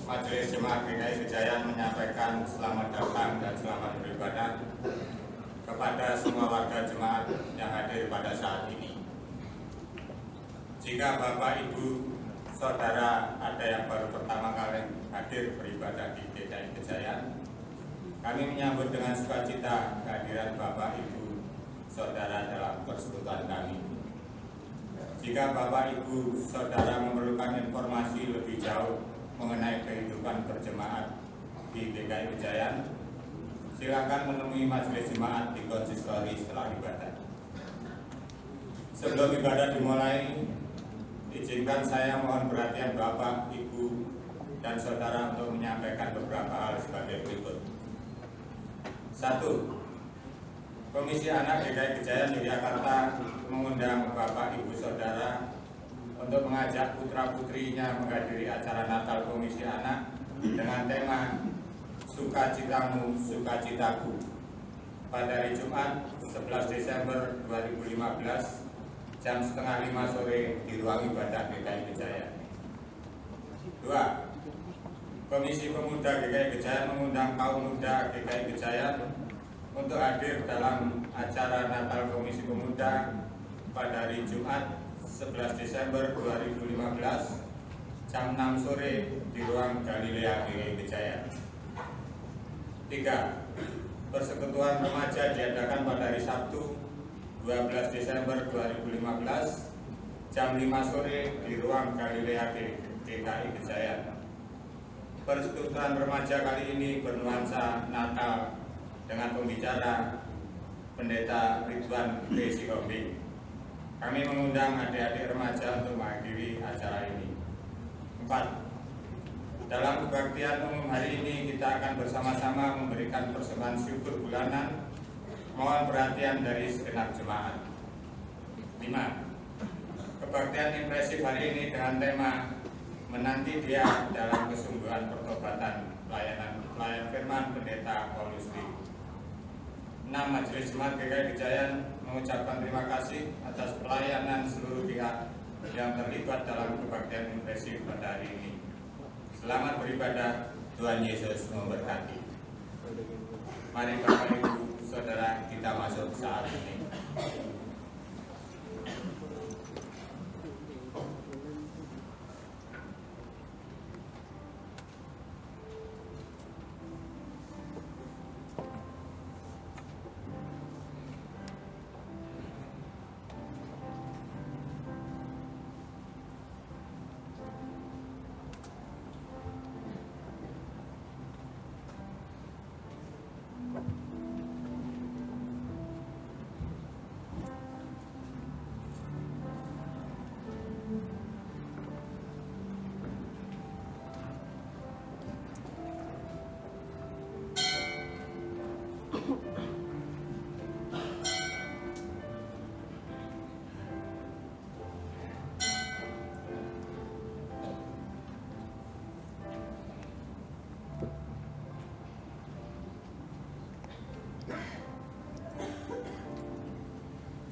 Majelis Jemaat GKI Gejayan menyampaikan selamat datang dan selamat beribadah kepada semua warga jemaat yang hadir pada saat ini. Jika Bapak, Ibu, Saudara ada yang baru pertama kali hadir beribadah di GKI Gejayan, kami menyambut dengan sukacita kehadiran Bapak, Ibu, Saudara dalam persekutuan kami. Jika Bapak, Ibu, Saudara memerlukan informasi lebih jauh mengenai kehidupan berjemaat di GKI Gejayan, silakan menemui majelis jemaat di konsistori setelah ibadah. Sebelum ibadah dimulai, izinkan saya mohon perhatian Bapak, Ibu, dan Saudara untuk menyampaikan beberapa hal sebagai berikut. 1. Komisi Anak GKI Gejayan Yogyakarta mengundang Bapak, Ibu, Saudara untuk mengajak putra-putrinya menghadiri acara Natal Komisi Anak dengan tema Sukacitamu, Sukacitaku pada hari Jumat 11 Desember 2015 jam setengah 5 sore di ruang ibadah GKI Gejayan. 2. Komisi Pemuda GKI Gejayan mengundang kaum muda GKI Gejayan untuk hadir dalam acara Natal Komisi Pemuda pada hari Jumat 11 Desember 2015 jam 6 sore di ruang Galilea GKI Gejayan. 3. Persekutuan remaja diadakan pada hari Sabtu 12 Desember 2015 jam 5 sore di ruang Galilea GKI Gejayan. Persekutuan remaja kali ini bernuansa Natal dengan pembicara Pendeta Ridwan P. Sihombing. Kami mengundang adik-adik remaja untuk menghadiri acara ini. 4. Dalam kebaktian umum hari ini kita akan bersama-sama memberikan persembahan syukur bulanan. Mohon perhatian dari segenap jemaat. 5. Kebaktian impresif hari ini dengan tema Menanti Dia dalam Kesungguhan Pertobatan Pelayan Firman Pendeta Paulus V. 6. Majelis Jemaat GKI Gejayan mengucapkan terima kasih atas pelayanan seluruh pihak yang terlibat dalam kebaktian impresif pada hari ini. Selamat beribadah, Tuhan Yesus memberkati. Mari Bapak, Ibu, Saudara, kita masuk saat ini.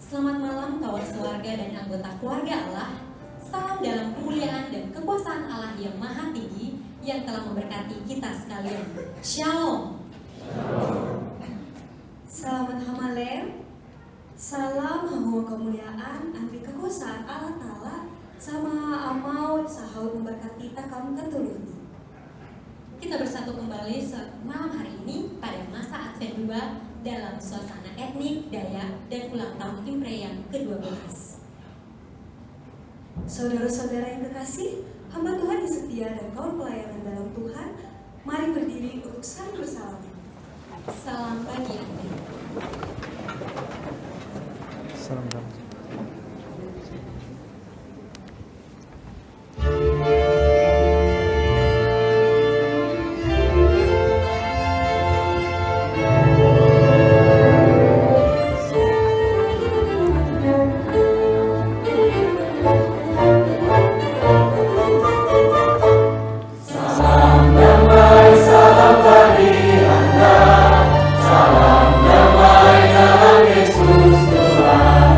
Selamat malam kawan sewarga dan anggota keluarga Allah. Salam dalam kemuliaan dan kekuasaan Allah yang maha tinggi yang telah memberkati kita sekalian. Shalom. Selamat Hamalem. Salam hawa kemuliaan antri kekuasaan Allah Ta'ala sama amau sahau memberkati takam ketuluti. Kita bersatu kembali malam hari ini pada masa Advent 2 dalam suasana etnik, Dayak, dan ulang tahun Impre yang ke-12. Saudara-saudara yang kekasih, hamba Tuhan yang setia dan kawan pelayanan dalam Tuhan, mari berdiri untuk saling bersalam. Salam bagi Anda. Salam damai. Salam damai dalam Yesus Tuhan.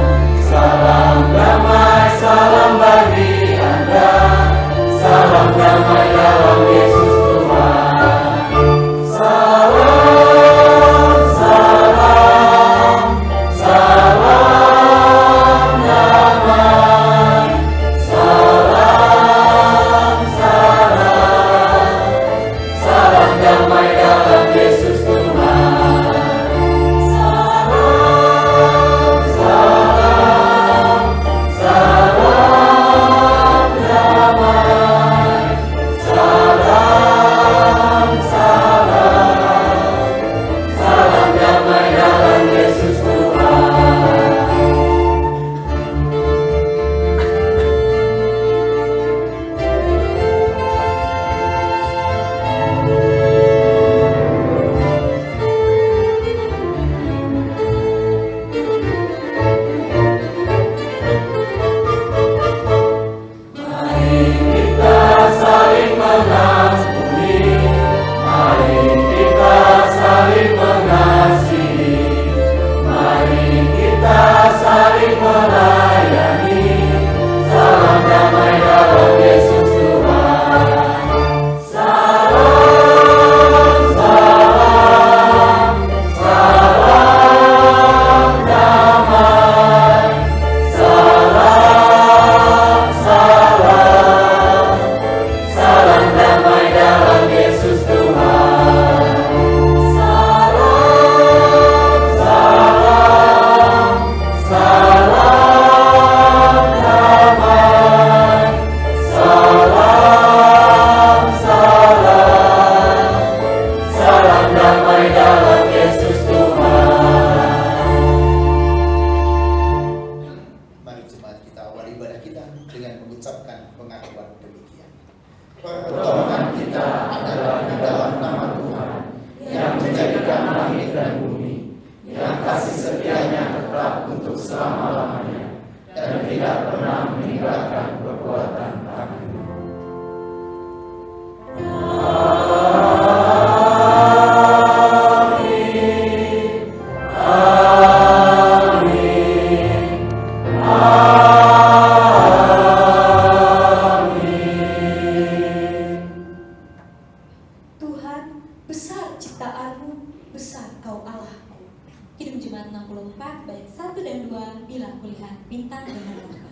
besar ciptaanmu, besar kau Allahku. Kidung Jemaat 64 bait 1 dan 2, bila kulihat bintang gemerlapkan.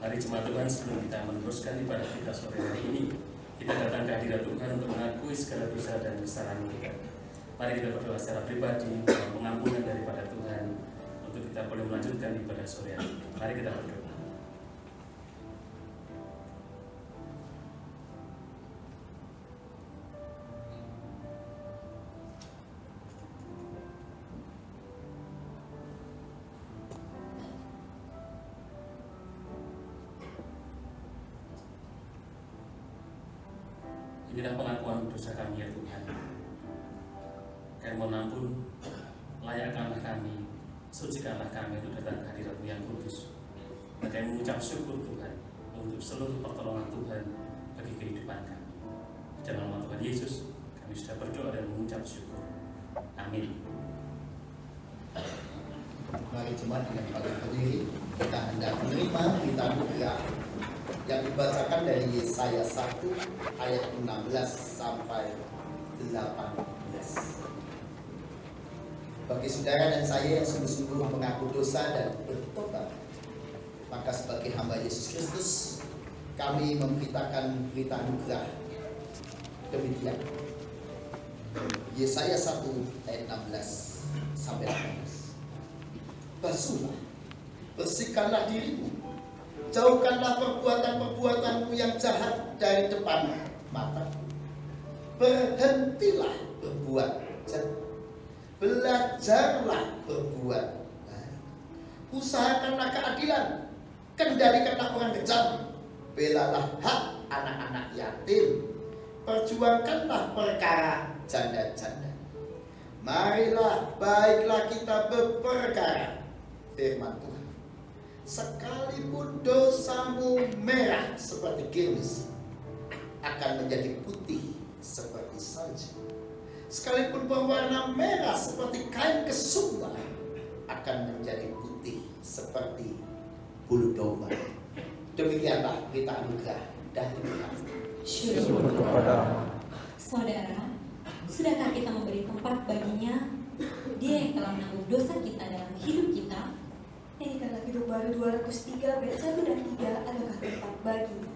Mari jemaat Tuhan, sebelum kita meneruskan ibadah kita sore hari ini, kita datang ke hadirat Tuhan untuk mengakui segala dosa dan kesalahan kita. Mari kita berdoa secara pribadi, pengampunan daripada Tuhan, untuk kita boleh melanjutkan ibadah sore hari ini. Mari kita berdoa. Inilah pengakuan dosa kami ya Tuhan. Kami mohon ampun, layakkanlah kami, sucikanlah kami untuk datang ke hadirat-Mu yang kudus. Dan kami mengucap syukur Tuhan untuk seluruh pertolongan Tuhan bagi kehidupan kami. Dalam nama Tuhan Yesus, kami sudah berdoa dan mengucap syukur. Amin. Mari jemaat dengan bangkit berdiri, kita hendak menerima berita anugerah yang dibacakan dari Yesaya 1 ayat 16 sampai 18. Bagi saudara dan saya yang sungguh-sungguh mengaku dosa dan bertobat, maka sebagai hamba Yesus Kristus, kami memberitakan berita anugerah demikian. Yesaya 1 ayat 16 sampai 18. Basuhlah, bersihkanlah dirimu, jauhkanlah perbuatan-perbuatanmu yang jahat dari depan mataku. Berhentilah berbuat jahat, belajarlah berbuat Usahakanlah keadilan, kendalikanlah orang kejam, belalah hak anak-anak yatim, perjuangkanlah perkara janda-janda. Marilah, baiklah kita berperkara firman Tuhan. Sekalipun dosamu merah seperti kirmis, akan menjadi putih seperti salju. Sekalipun berwarna merah seperti kain kesumba, akan menjadi putih seperti bulu domba. Demikianlah berita anugerah dari Tuhan. Syukur kepada Allah. Saudara, sudahkah kita memberi tempat baginya? Dia yang telah menanggung dosa kita dalam hidup kita. Ini karena Hidup Baru 203 ayat 1 dan 3, adakah tempat baginya?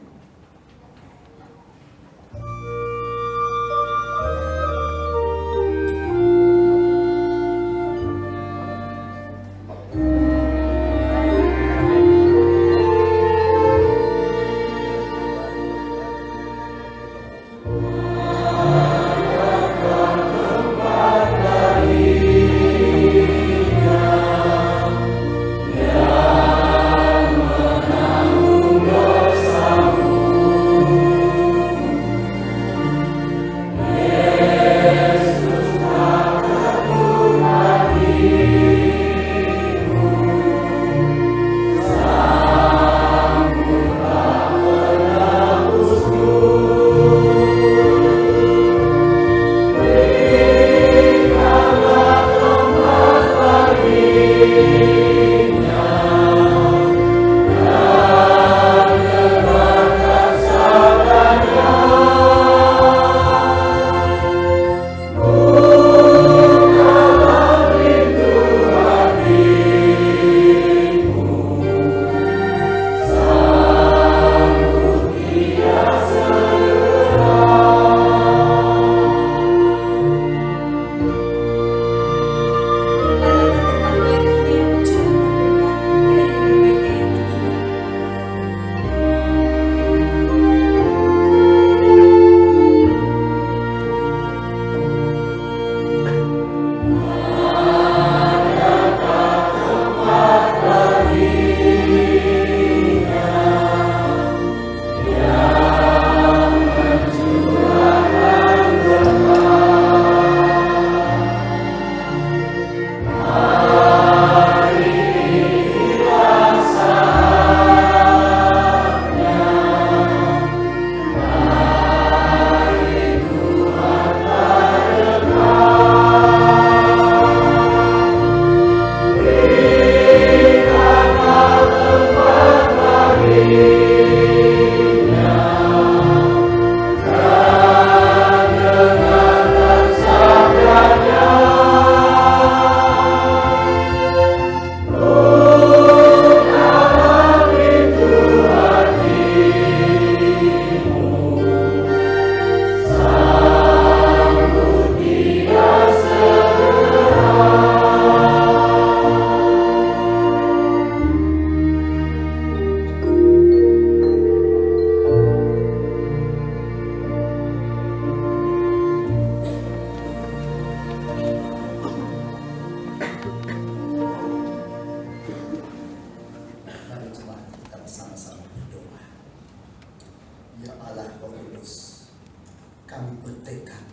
kami bertekad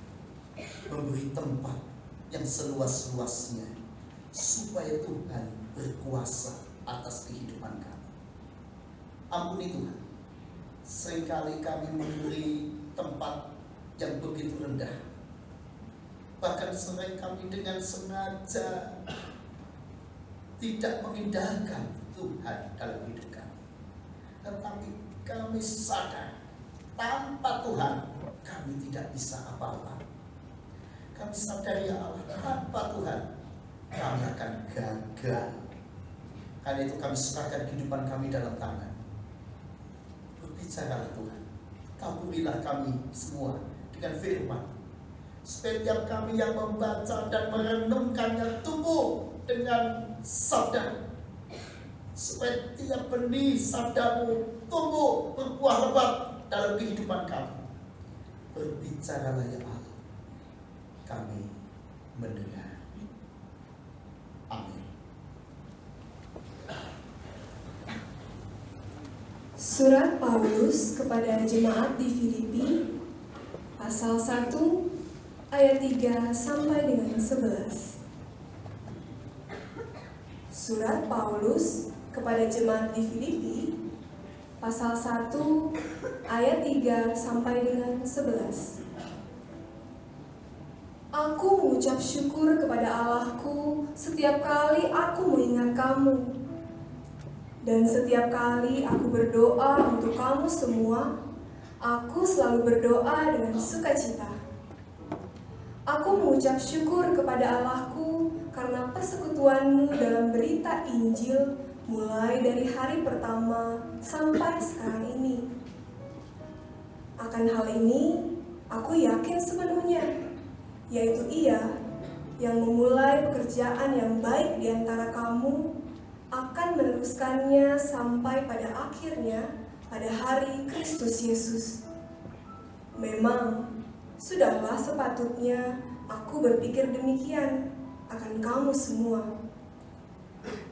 memberi tempat yang seluas-luasnya supaya Tuhan berkuasa atas kehidupan kami. Ampuni Tuhan, seringkali kami memberi tempat yang begitu rendah, bahkan sering kami dengan sengaja tidak mengindahkan Tuhan dalam hidup kami. Tetapi kami sadar tanpa Tuhan kami tidak bisa apa-apa. Kami sadar ya Allah, tanpa Tuhan kami akan gagal. Karena itu kami serahkan kehidupan kami dalam tangan. Berbicaralah Tuhan, kaburilah kami semua dengan firman. Setiap kami yang membaca dan merenungkannya tumbuh dengan sabda. Setiap benih sabdamu tumbuh berbuah lebat dalam kehidupan kami. Berbicaralah ya Allah, kami mendengar. Amin. Surat Paulus kepada jemaat di Filipi, pasal 1, ayat 3 sampai dengan 11. Surat Paulus kepada jemaat di Filipi, pasal 1, ayat 3 sampai dengan 11. Aku mengucap syukur kepada Allahku setiap kali aku mengingat kamu. Dan setiap kali aku berdoa untuk kamu semua, aku selalu berdoa dengan sukacita. Aku mengucap syukur kepada Allahku karena persekutuanmu dalam berita Injil mulai dari hari pertama sampai sekarang ini. Akan hal ini, aku yakin sepenuhnya, yaitu Ia yang memulai pekerjaan yang baik di antara kamu akan meneruskannya sampai pada akhirnya pada hari Kristus Yesus. Memang, sudahlah sepatutnya aku berpikir demikian akan kamu semua.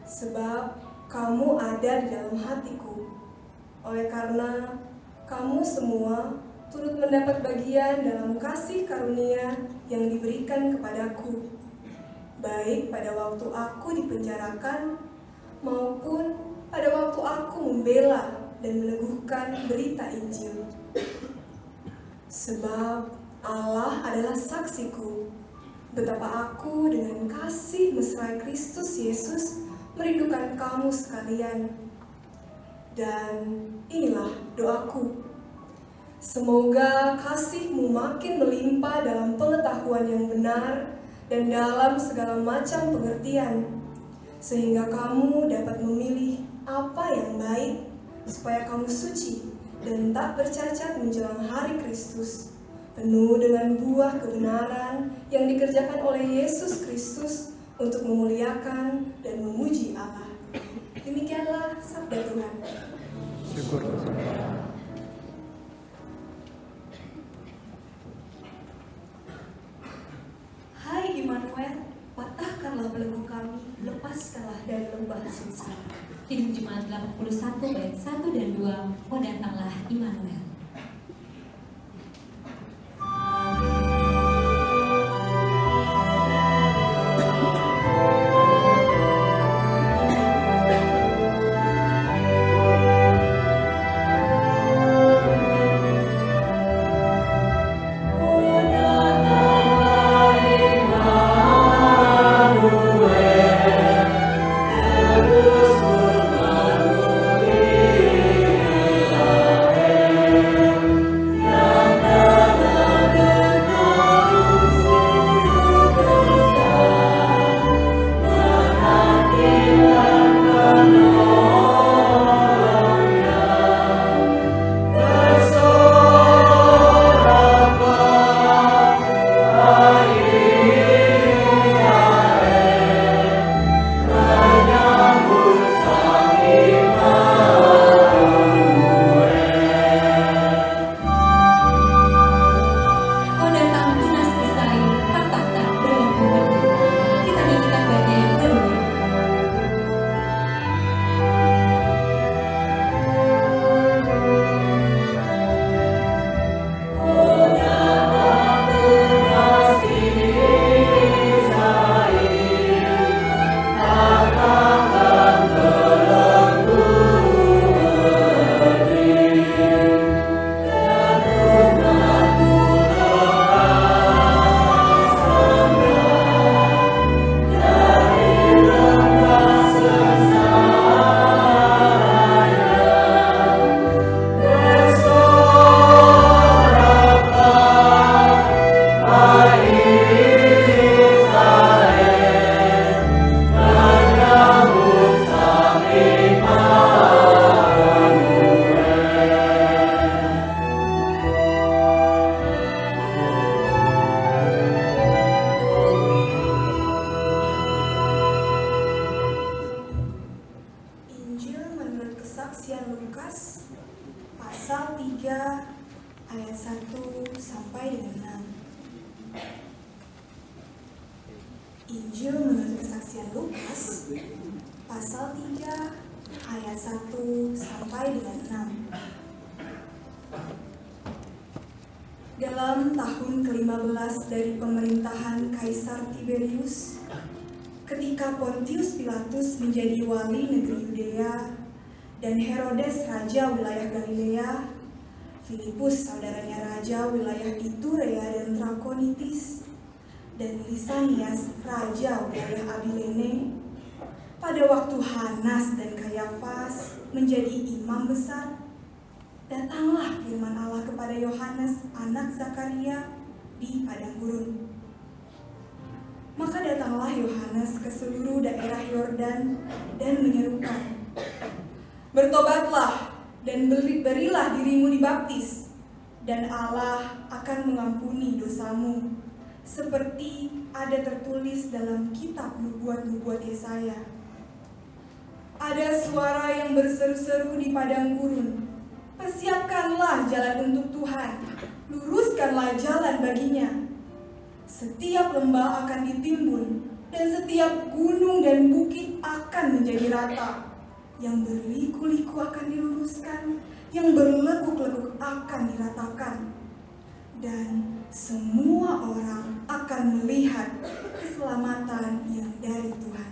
Sebab kamu ada di dalam hatiku. Oleh karena kamu semua turut mendapat bagian dalam kasih karunia yang diberikan kepadaku, baik pada waktu aku dipenjarakan maupun pada waktu aku membela dan meneguhkan berita Injil. Sebab Allah adalah saksiku, betapa aku dengan kasih mesra Kristus Yesus merindukan kamu sekalian. Dan inilah doaku. Semoga kasihmu makin melimpah dalam pengetahuan yang benar dan dalam segala macam pengertian, sehingga kamu dapat memilih apa yang baik, supaya kamu suci dan tak bercacat menjelang hari Kristus, penuh dengan buah kebenaran yang dikerjakan oleh Yesus Kristus untuk memuliakan dan memuji Allah. Demikianlah sabda Tuhan. Syukur kepada Allah. Hai Immanuel, patahkanlah belenggu kami, lepaskanlah dari lembah sengsara. Kidung Jemaat 81 bait 1 dan 2, Oh datanglah Immanuel. pasal 3 ayat 1 sampai dengan 6. Injil menurut kesaksian Lukas pasal 3 ayat 1 sampai dengan 6. Dalam tahun ke-15 dari pemerintahan Kaisar Tiberius, ketika Pontius Pilatus menjadi wali negeri Yudea dan Herodes raja wilayah Galilea, Filipus saudaranya raja wilayah Iturea dan Trakonitis, dan Lisanias raja wilayah Abilene, pada waktu Hanas dan Kayafas menjadi imam besar, datanglah firman Allah kepada Yohanes anak Zakaria di padang gurun. Maka datanglah Yohanes ke seluruh daerah Yordan dan menyerukan, "Bertobatlah dan berilah dirimu dibaptis, dan Allah akan mengampuni dosamu, seperti ada tertulis dalam kitab nubuat-nubuat Yesaya." Ada suara yang berseru-seru di padang gurun, "Persiapkanlah jalan untuk Tuhan, luruskanlah jalan baginya. Setiap lembah akan ditimbun, dan setiap gunung dan bukit akan menjadi rata. Yang berliku-liku akan diluruskan, yang berleguk-leguk akan diratakan. Dan semua orang akan melihat keselamatan yang dari Tuhan."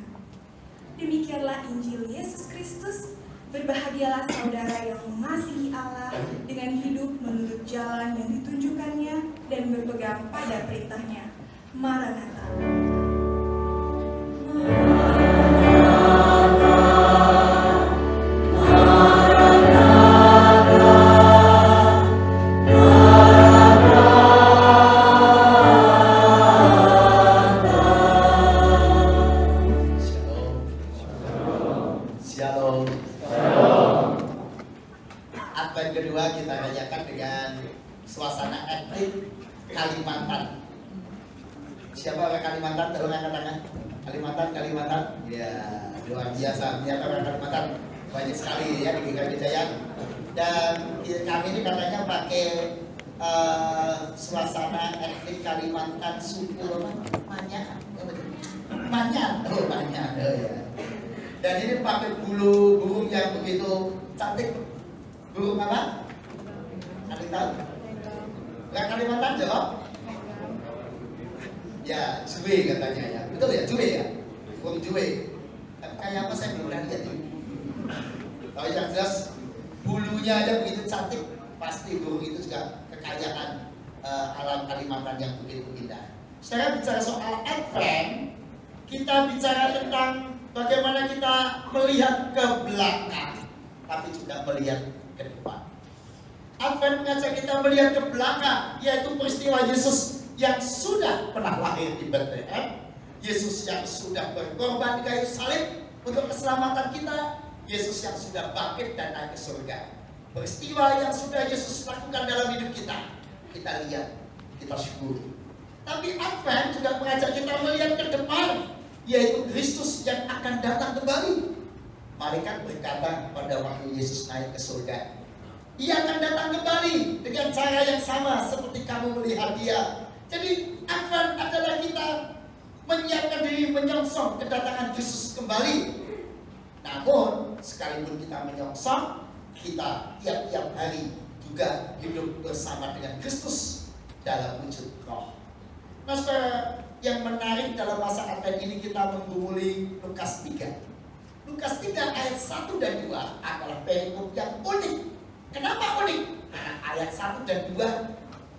Demikianlah Injil Yesus Kristus. Berbahagialah saudara yang mengasihi Allah dengan hidup menurut jalan yang ditunjukkannya dan berpegang pada perintahnya. Maranatha. Shalom. Advent kedua kita rayakan dengan suasana etnik Kalimantan. Siapa orang Kalimantan? Tolong angkat tangan. Kalimantan. Ya, luar biasa. Ternyata orang Kalimantan banyak sekali ya di GKI Jaya. Dan kami ini katanya pakai suasana etnik Kalimantan suku Manyan. Oh, ya. Dan ini pakai bulu burung yang begitu cantik. Burung apa? Ada yang tahu? Orang Kalimantan jawab? Ya, juwe katanya ya. Betul ya, juwe ya? Burung juwe. Kayak apa saya belum pernah lihat ini. Tapi yang jelas bulunya aja begitu cantik. Pasti burung itu juga kekayaan alam Kalimantan yang begitu indah. Sekarang bicara soal Advent, kita bicara tentang bagaimana kita melihat ke belakang, tapi juga melihat ke depan. Advent mengajak kita melihat ke belakang, yaitu peristiwa Yesus yang sudah pernah lahir di Bethlehem, Yesus yang sudah berkorban di kayu salib untuk keselamatan kita, Yesus yang sudah bangkit dan naik ke surga. Peristiwa yang sudah Yesus lakukan dalam hidup kita, kita lihat, kita syukuri. Tapi Advent juga mengajak kita melihat ke depan, yaitu Kristus yang akan datang kembali. Malaikat berkata pada waktu Yesus naik ke surga, Ia akan datang kembali dengan cara yang sama seperti kamu melihat Dia. Jadi Advent adalah kita menyiapkan diri menyongsong kedatangan Yesus kembali. Namun sekalipun kita menyongsong, kita tiap-tiap hari juga hidup bersama dengan Kristus dalam wujud roh. Nah, yang menarik dalam masa Advent ini kita menggumuli Lukas 3. Lukas 3 ayat 1 dan 2 adalah perikop yang unik. Kenapa unik? Karena ayat 1 dan 2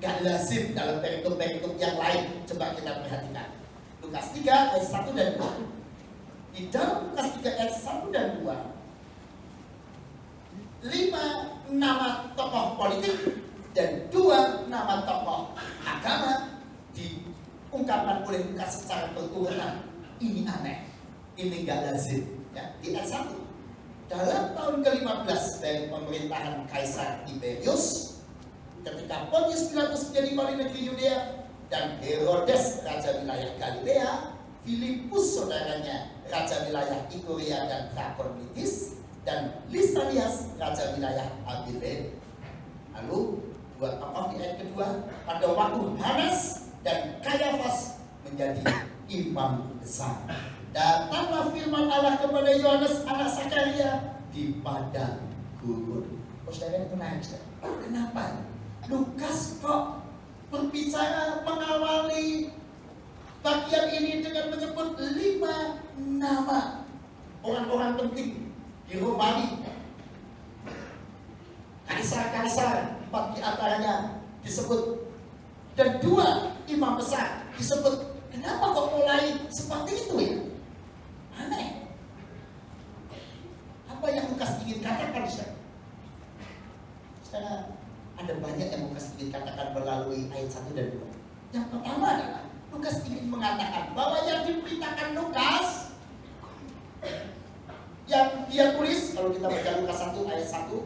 gak lazim dalam perikop-perikop yang lain. Coba kita perhatikan. Lukas 3 ayat 1 dan 2. Di dalam Lukas 3 ayat 1 dan 2, 5 nama tokoh politik dan 2 nama tokoh agama diungkapkan oleh Lukas secara berurutan. Ini aneh, ini gak lazim. Ya, di ayat 1, dalam tahun ke-15 dari pemerintahan Kaisar Tiberius, ketika Pontius Pilatus menjadi wali negeri Yudea dan Herodes raja wilayah Galilea, Filipus saudaranya raja wilayah Iturea dan Trakonitis, dan Lisanias raja wilayah Abilene. Lalu dua tokoh di ayat kedua, pada waktu Hanas dan Kayafas menjadi imam besar, datanglah firman Allah kepada Yohanes anak Zakaria di padang gurun. Saudara itu naik. Kenapa? Lukas kok berbicara mengawali bagian ini dengan menyebut 5 nama orang-orang penting di Romawi. Kaisar-kaisar 4 di antaranya disebut, dan 2 imam besar disebut. Kenapa kok mulai seperti itu ya? Aneh. Apa yang Lukas ingin katakan, saudara? Saudara, ada banyak yang Lukas ingin katakan melalui ayat 1 dan 2. Yang pertama adalah Lukas ingin mengatakan bahwa yang diberitakan Lukas, yang dia tulis, kalau kita baca Lukas 1 ayat 1,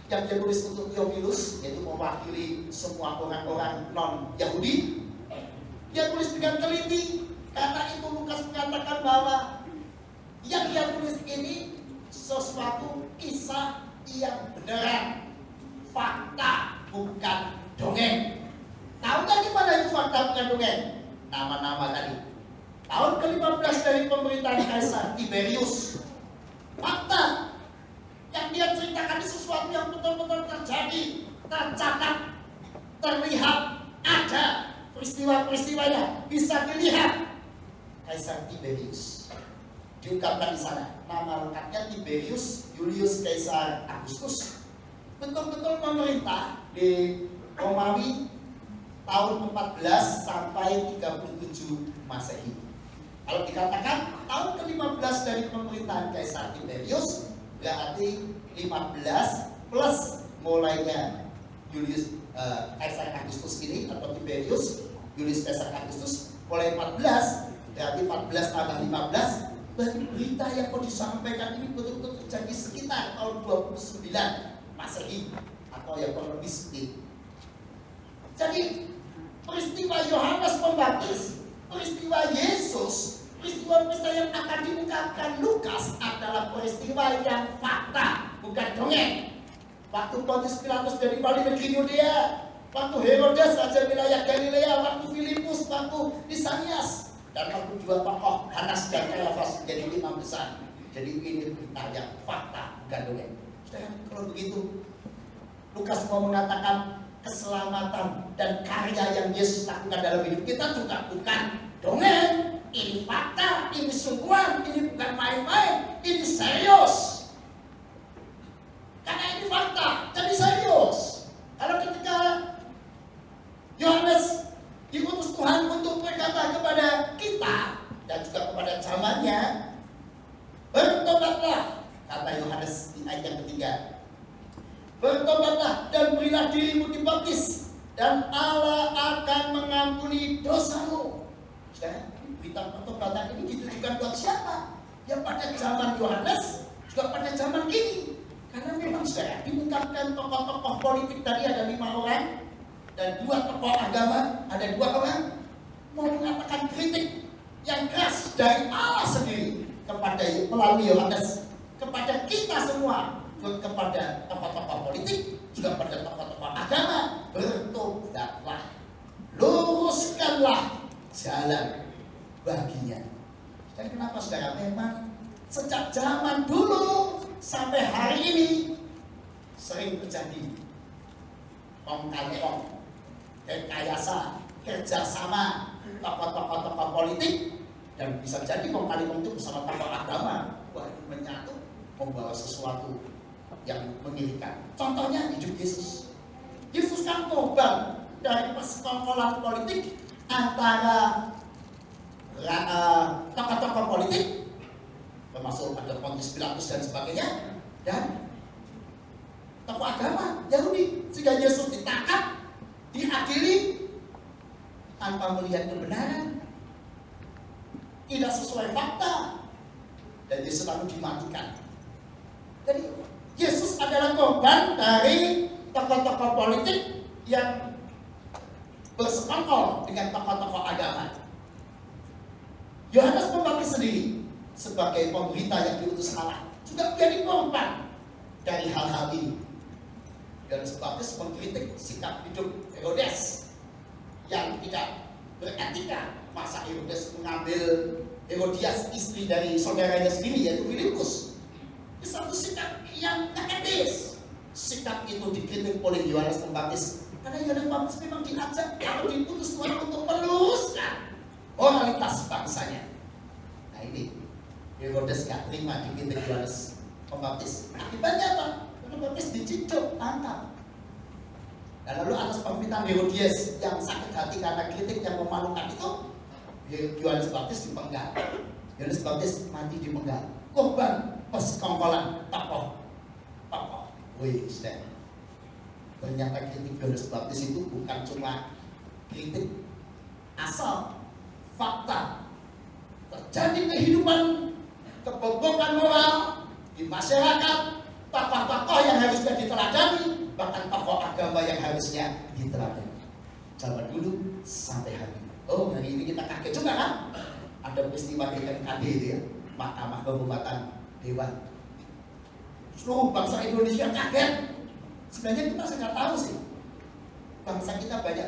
yang dia tulis untuk Theophilus, yaitu mewakili semua orang-orang non-Yahudi, dia tulis dengan teliti. Karena itu Lukas mengatakan bahwa yang dia tulis ini sesuatu kisah yang beneran, fakta, bukan dongeng. Tahu nggak gimana itu fakta bukan dongeng? Nama-nama tadi. Tahun ke-15 dari pemerintahan Kaisar Tiberius. Fakta yang dia ceritakan ini sesuatu yang betul-betul terjadi, tercatat, terlihat, ada peristiwa-peristiwanya, bisa dilihat. Kaisar Tiberius diungkapkan di sana. Nama lengkapnya Tiberius Julius Kaisar Agustus. Betul-betul memerintah di Romawi tahun 14 sampai 37 Masehi. Kalau dikatakan tahun ke-15 dari pemerintahan Kaisar Tiberius, berarti 15 plus mulainya Julius Kaisar Agustus ini, atau Tiberius Julius Kaisar Agustus, mulai 14, berarti 14 tambah 15. Berarti berita yang mau disampaikan ini betul-betul terjadi sekitar tahun 29 Masehi atau yang kurang lebih sedikit. Jadi peristiwa Yohanes Pembaptis, peristiwa Yesus, peristiwa-peristiwa yang akan diungkapkan Lukas adalah peristiwa yang fakta, bukan dongeng. Waktu Pontius Pilatus dari balik negeri Yudea, waktu Herodes raja wilayah Galilea, waktu Filipus, waktu Lisanias, dan waktu 2 tokoh Hanas dan Kayafas menjadi imam besar. Jadi ini berita yang fakta, bukan dongeng. Kalau begitu, Lukas mau mengatakan keselamatan dan karya yang Yesus lakukan dalam hidup kita juga bukan dongeng. Ini fakta, ini sungguhan, ini bukan main-main, ini serius. Karena ini fakta, jadi serius. Kalau ketika Yohanes diutus Tuhan untuk berkata kepada kita dan juga kepada zamannya, bertobatlah, kata Yohanes di ayat yang ketiga. Bertobatlah dan berilah dirimu dibaptis, dan Allah akan mengampuni dosamu. Berita pertobatan ini ditujukan buat siapa? Ya pada zaman Yohanes, juga pada zaman ini. Karena memang saya diungkapkan tokoh-tokoh politik tadi ada 5 orang, dan 2 tokoh agama ada 2 orang mau mengatakan kritik yang keras dari Allah sendiri kepada melalui Yohanes kepada kita semua, kepada tokoh-tokoh politik, juga pada tokoh-tokoh agama. Bertobatlah, luruskanlah jalan baginya. Dan kenapa saudara? Memang sejak zaman dulu sampai hari ini sering terjadi kong-kali-kong, rekayasa, kerjasama tokoh-tokoh politik, dan bisa jadi kong-kali-kong itu bersama tokoh agama. Wah, itu menyatu membawa sesuatu yang mengerikan. Contohnya hidup Yesus. Yesus kan korban dari persekongkolan politik antara tokoh-tokoh politik, termasuk ada Pontius Pilatus dan sebagainya, dan tokoh agama Yahudi, sehingga Yesus ditangkap, diadili tanpa melihat kebenaran, tidak sesuai fakta, dan Yesus lalu dimatikan. Jadi Yesus adalah korban dari tokoh-tokoh politik yang bersekongkol dengan tokoh-tokoh agama. Yohanes Pembaptis sendiri sebagai pemberita yang diutus Allah juga menjadi korban dari hal-hal ini. Yohanes Pembaptis mengkritik sikap hidup Herodes yang tidak beretika. Masa Herodes mengambil Herodias, istri dari saudaranya sendiri, yaitu Filipus. satu sikap yang gak etis. Sikap itu dikritik oleh Yohanes Pembaptis. Karena Yohanes Pembaptis memang diajak atau diputus Tuhan untuk meluruskan moralitas bangsanya. Nah ini, Herodes gak terima dikritik Yohanes Pembaptis. Akibatnya apa? Yohanes Pembaptis dicicuk, tangkap. Dan lalu atas permintaan Herodias yang sakit hati karena kritik yang memalukan itu, Yohanes Pembaptis dipenggal. Yohanes Pembaptis mati dipenggal. Korban persekongkolan tokoh. Wih, ternyata kritik Yohanes Pembaptis itu bukan cuma kritik asal fakta. Terjadi kehidupan kebobokan moral di masyarakat, tokoh-tokoh yang harusnya diteladani, bahkan tokoh agama yang harusnya diteladani. Zaman dulu sampai hari ini. Oh, hari ini kita kaget juga kan? Ada peristiwa di MKD itu ya, Mahkamah Kehormatan Dewan. Seluruh bangsa Indonesia kaget. Sebenarnya kita sudah tahu sih, bangsa kita banyak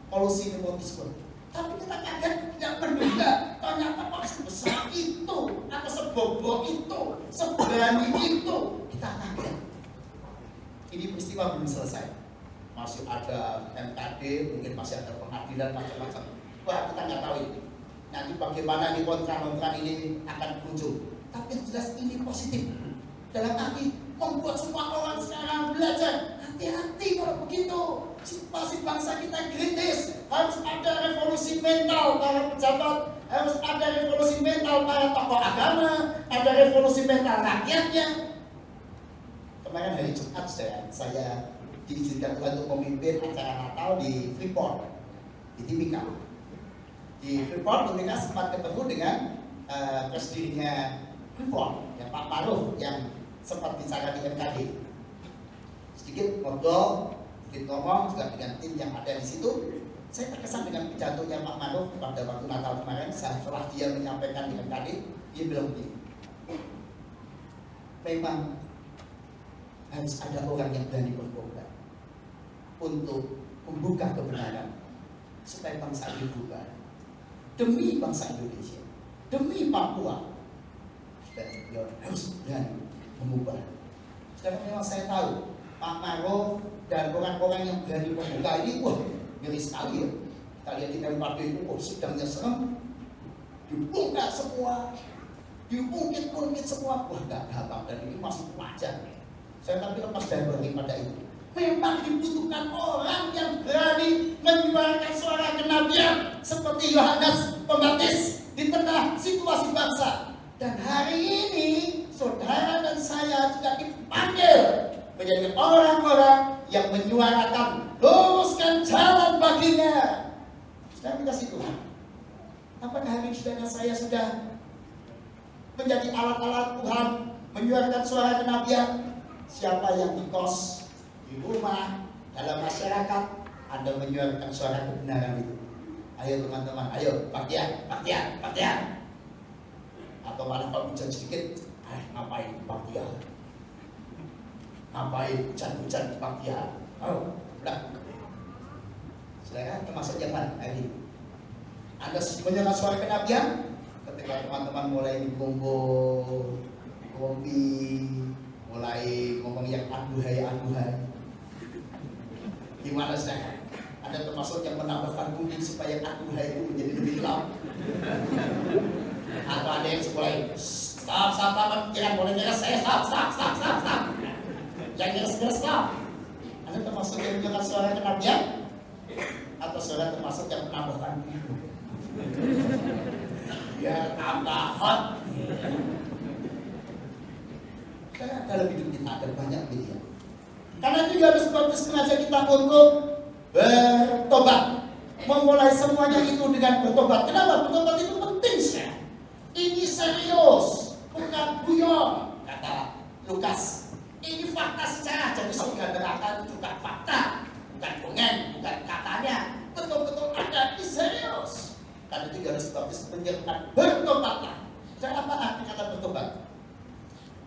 kolusi nepotisme. Tapi kita kaget tidak menduga ternyata kok sebesar itu atau sebobok itu, seberani itu. Kita kaget. Ini peristiwa belum selesai. Masih ada MKD, mungkin masih ada pengadilan macam-macam. Wah, kita nggak tahu ini. Nanti bagaimana nih kontrak ini akan berujung. Tapi yang jelas ini positif. Dalam arti membuat semua orang sekarang belajar. Hati-hati kalau begitu. Situasi bangsa kita kritis. Harus ada revolusi mental para pejabat. Harus ada revolusi mental para tokoh agama. Ada revolusi mental rakyatnya. Kemarin hari Jumat saya diizinkan Tuhan untuk memimpin acara Natal di Freeport, di Timika. Di Freeport, Timika sempat ketemu dengan presidennya Freeport, yang Pak Maruf, yang sempat bicara di MKD. Sedikit ngobrol, sedikit ngomong juga dengan tim yang ada di situ. Saya terkesan dengan pidatonya Pak Maruf pada waktu Natal kemarin. Setelah dia menyampaikan di MKD, dia bilang begini, memang harus ada orang yang berani berkorban untuk membuka kebenaran supaya bangsa ini berubah. Demi bangsa Indonesia, demi Papua, kita harus berani mengubah. Sekarang memang saya tahu Pak Maruf dan orang-orang yang berani membuka ini, wah, ngeri sekali ya. Kita lihat di MKD itu, wah, sidangnya serem, dibongkar semua, diungkit-ungkit semua, wah, gak gampang. Dan ini masih wajar. Saya tapi lepas dari pada itu. Memang dibutuhkan orang yang berani menyuarakan suara kenabian seperti Yohanes Pembaptis di tengah situasi bangsa. Dan hari ini saudara dan saya juga dipanggil menjadi orang-orang yang menyuarakan luruskan jalan baginya. Sekarang kita situ. Apakah hari ini saudara saya sudah menjadi alat-alat Tuhan menyuarakan suara kenabian? Siapa yang di kos, di rumah, dalam masyarakat, Anda menyuarakan suara kebenaran itu. Ayo teman-teman, ayo, Baktian. Atau malah kalau hujan sedikit, ngapain Baktian? Ngapain hujan-hujan Baktian? Oh, udah. Saudara termasuk yang mana hari ini? Anda menyuarakan suara kenabian? Ketika teman-teman mulai dikumpul, kopi, mulai ngomong yang aduhai. Gimana saya? Ada termasuk yang menambahkan kuning supaya aduhai itu menjadi lebih gelap. Atau ada yang mulai stop, jangan boleh ngeres saya, stop. Yang ngeres stop. Ada termasuk yang mendengar suara kenabian? Atau saudara termasuk yang menambahkan kuning? Biar tambah hot. Dalam hidup kita ada banyak pilihan. Karena itu Yohanes Pembaptis mengajak kita untuk bertobat. Memulai semuanya itu dengan bertobat. Kenapa? Bertobat itu penting sekali. Ini serius, bukan guyon, kata Lukas. Ini fakta secara, jadi surga neraka itu juga fakta, bukan dongeng, bukan katanya. Betul-betul ada, ini serius. Karena itu Yohanes Pembaptis menyerukan bertobatlah. Dan apa arti kata bertobat?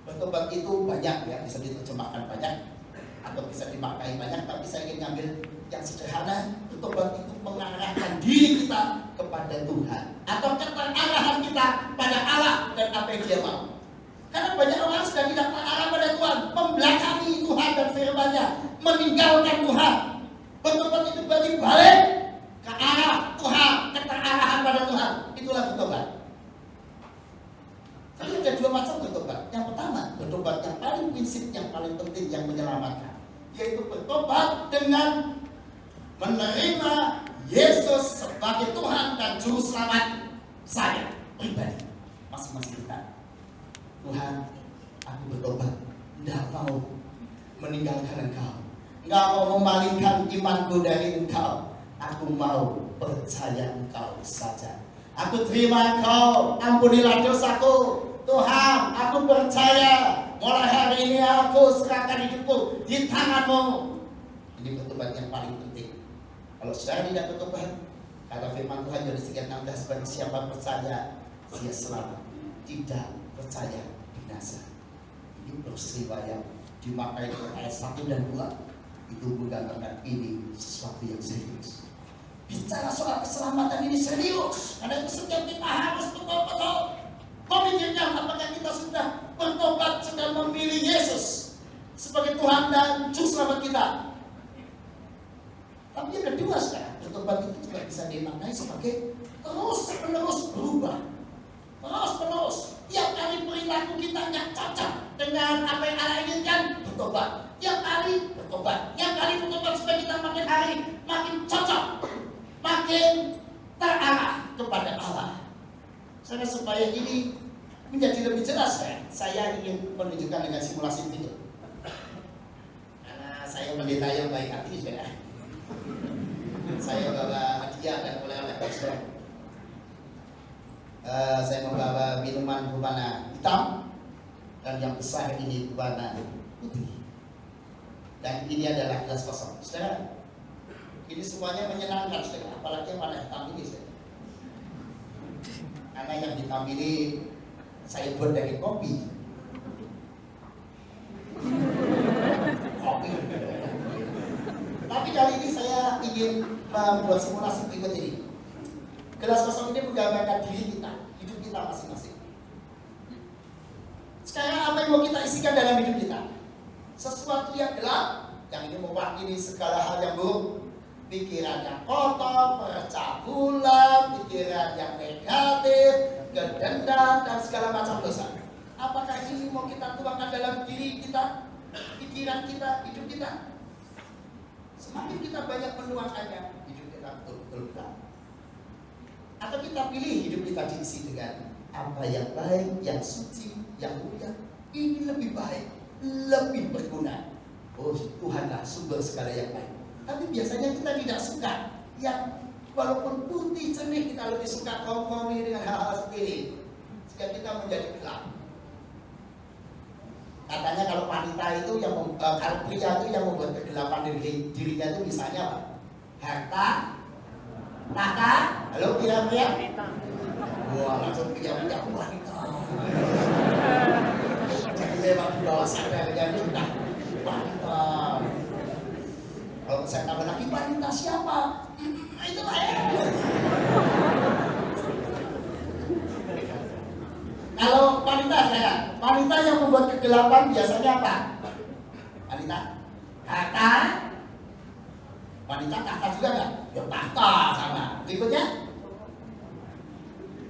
Bertobat itu banyak ya, bisa diterjemahkan banyak atau bisa dimaknai banyak, tapi saya ingin ngambil yang sederhana. Bertobat itu mengarahkan diri kita kepada Tuhan atau keterarahan kita pada Allah dan apa yang Dia mau. Karena banyak orang sudah tidak taat pada Tuhan, membelakangi Tuhan dan firman-Nya, meninggalkan Tuhan. Bertobat itu berarti balik ke arah Tuhan, ketaatan pada Tuhan. Itulah bertobat. Tapi ada dua macam bertobat. Yang pertama, bertobat yang paling prinsip, yang paling penting, yang menyelamatkan, yaitu bertobat dengan menerima Yesus sebagai Tuhan dan Juru Selamat saya pribadi, masing-masing kita. Tuhan, aku bertobat, tidak mau meninggalkan Engkau, tidak mau memalingkan imanku dari Engkau. Aku mau percaya Engkau saja. Aku terima Engkau, ampunilah dosaku. Tuhan, aku percaya, mulai hari ini aku serahkan hidupku di tangan-Mu. Ini bertobat yang paling penting. Kalau saudara tidak bertobat, kata firman Tuhan Yohanes 3:16, bagi siapa percaya, dia selamat, tidak percaya binasa. Ini peristiwa yang dimakai ayat 1 dan 2 itu menggambarkan ini sesuatu yang serius. Bicara soal keselamatan ini serius, karena itu setiap kita harus betul-betul memikirkan apakah kita sudah bertobat, sudah memilih Yesus sebagai Tuhan dan Juru Selamat kita. Tapi yang kedua, saudara, bertobat itu juga bisa dimaknai sebagai terus-menerus berubah. Terus-menerus. Tiap kali perilaku kita nggak cocok dengan apa yang Allah inginkan, bertobat. Tiap kali bertobat. Tiap kali bertobat supaya kita makin hari makin cocok, makin terarah kepada Allah. Karena supaya ini menjadi lebih jelas, saya ingin menunjukkan dengan simulasi video. Karena saya pendeta yang baik hati, saudara. Saya bawa hadiah dan oleh-oleh saudara. Saya membawa minuman berwarna hitam dan yang besar ini berwarna putih. Dan ini adalah gelas kosong, saudara. Ini semuanya menyenangkan, saudara. Apalagi yang warna hitam ini, saudara. Karena yang hitam ini saya buat dari kopi. Tapi kali ini saya ingin membuat simulasi berikut ini. Gelas kosong ini menggambarkan diri kita, hidup kita masing-masing. Sekarang apa yang mau kita isikan dalam hidup kita? Sesuatu yang gelap, yang ini mewakili segala hal yang buruk. Pikiran yang kotor, percabulan, pikiran yang negatif, kedendam, dan segala macam dosa. Apakah ini mau kita tuangkan dalam diri kita, pikiran kita, hidup kita? Semakin kita banyak menuangkannya, hidup kita betul-betul gelap. Atau kita pilih hidup kita diisi dengan apa yang baik, yang suci, yang mulia. Ini lebih baik, lebih berguna. Oh, Tuhanlah sumber segala yang baik. Tapi biasanya kita tidak suka yang walaupun putih cernih, kita lebih suka kompromi dengan hal-hal seperti ini, sehingga kita menjadi gelap. Katanya kalau wanita itu yang kalau pria itu yang membuat kegelapan dirinya itu misalnya apa? Harta, tahta, halo pria-pria? Wah, langsung pria-pria wanita. Jadi memang di bawah sadarnya sudah wanita. Kalau saya tambah lagi wanita siapa? Itu Kalau wanita saya, wanita yang membuat kegelapan biasanya apa? Wanita tahta, wanita tahta juga nggak? Ya tahta sama. Berikutnya,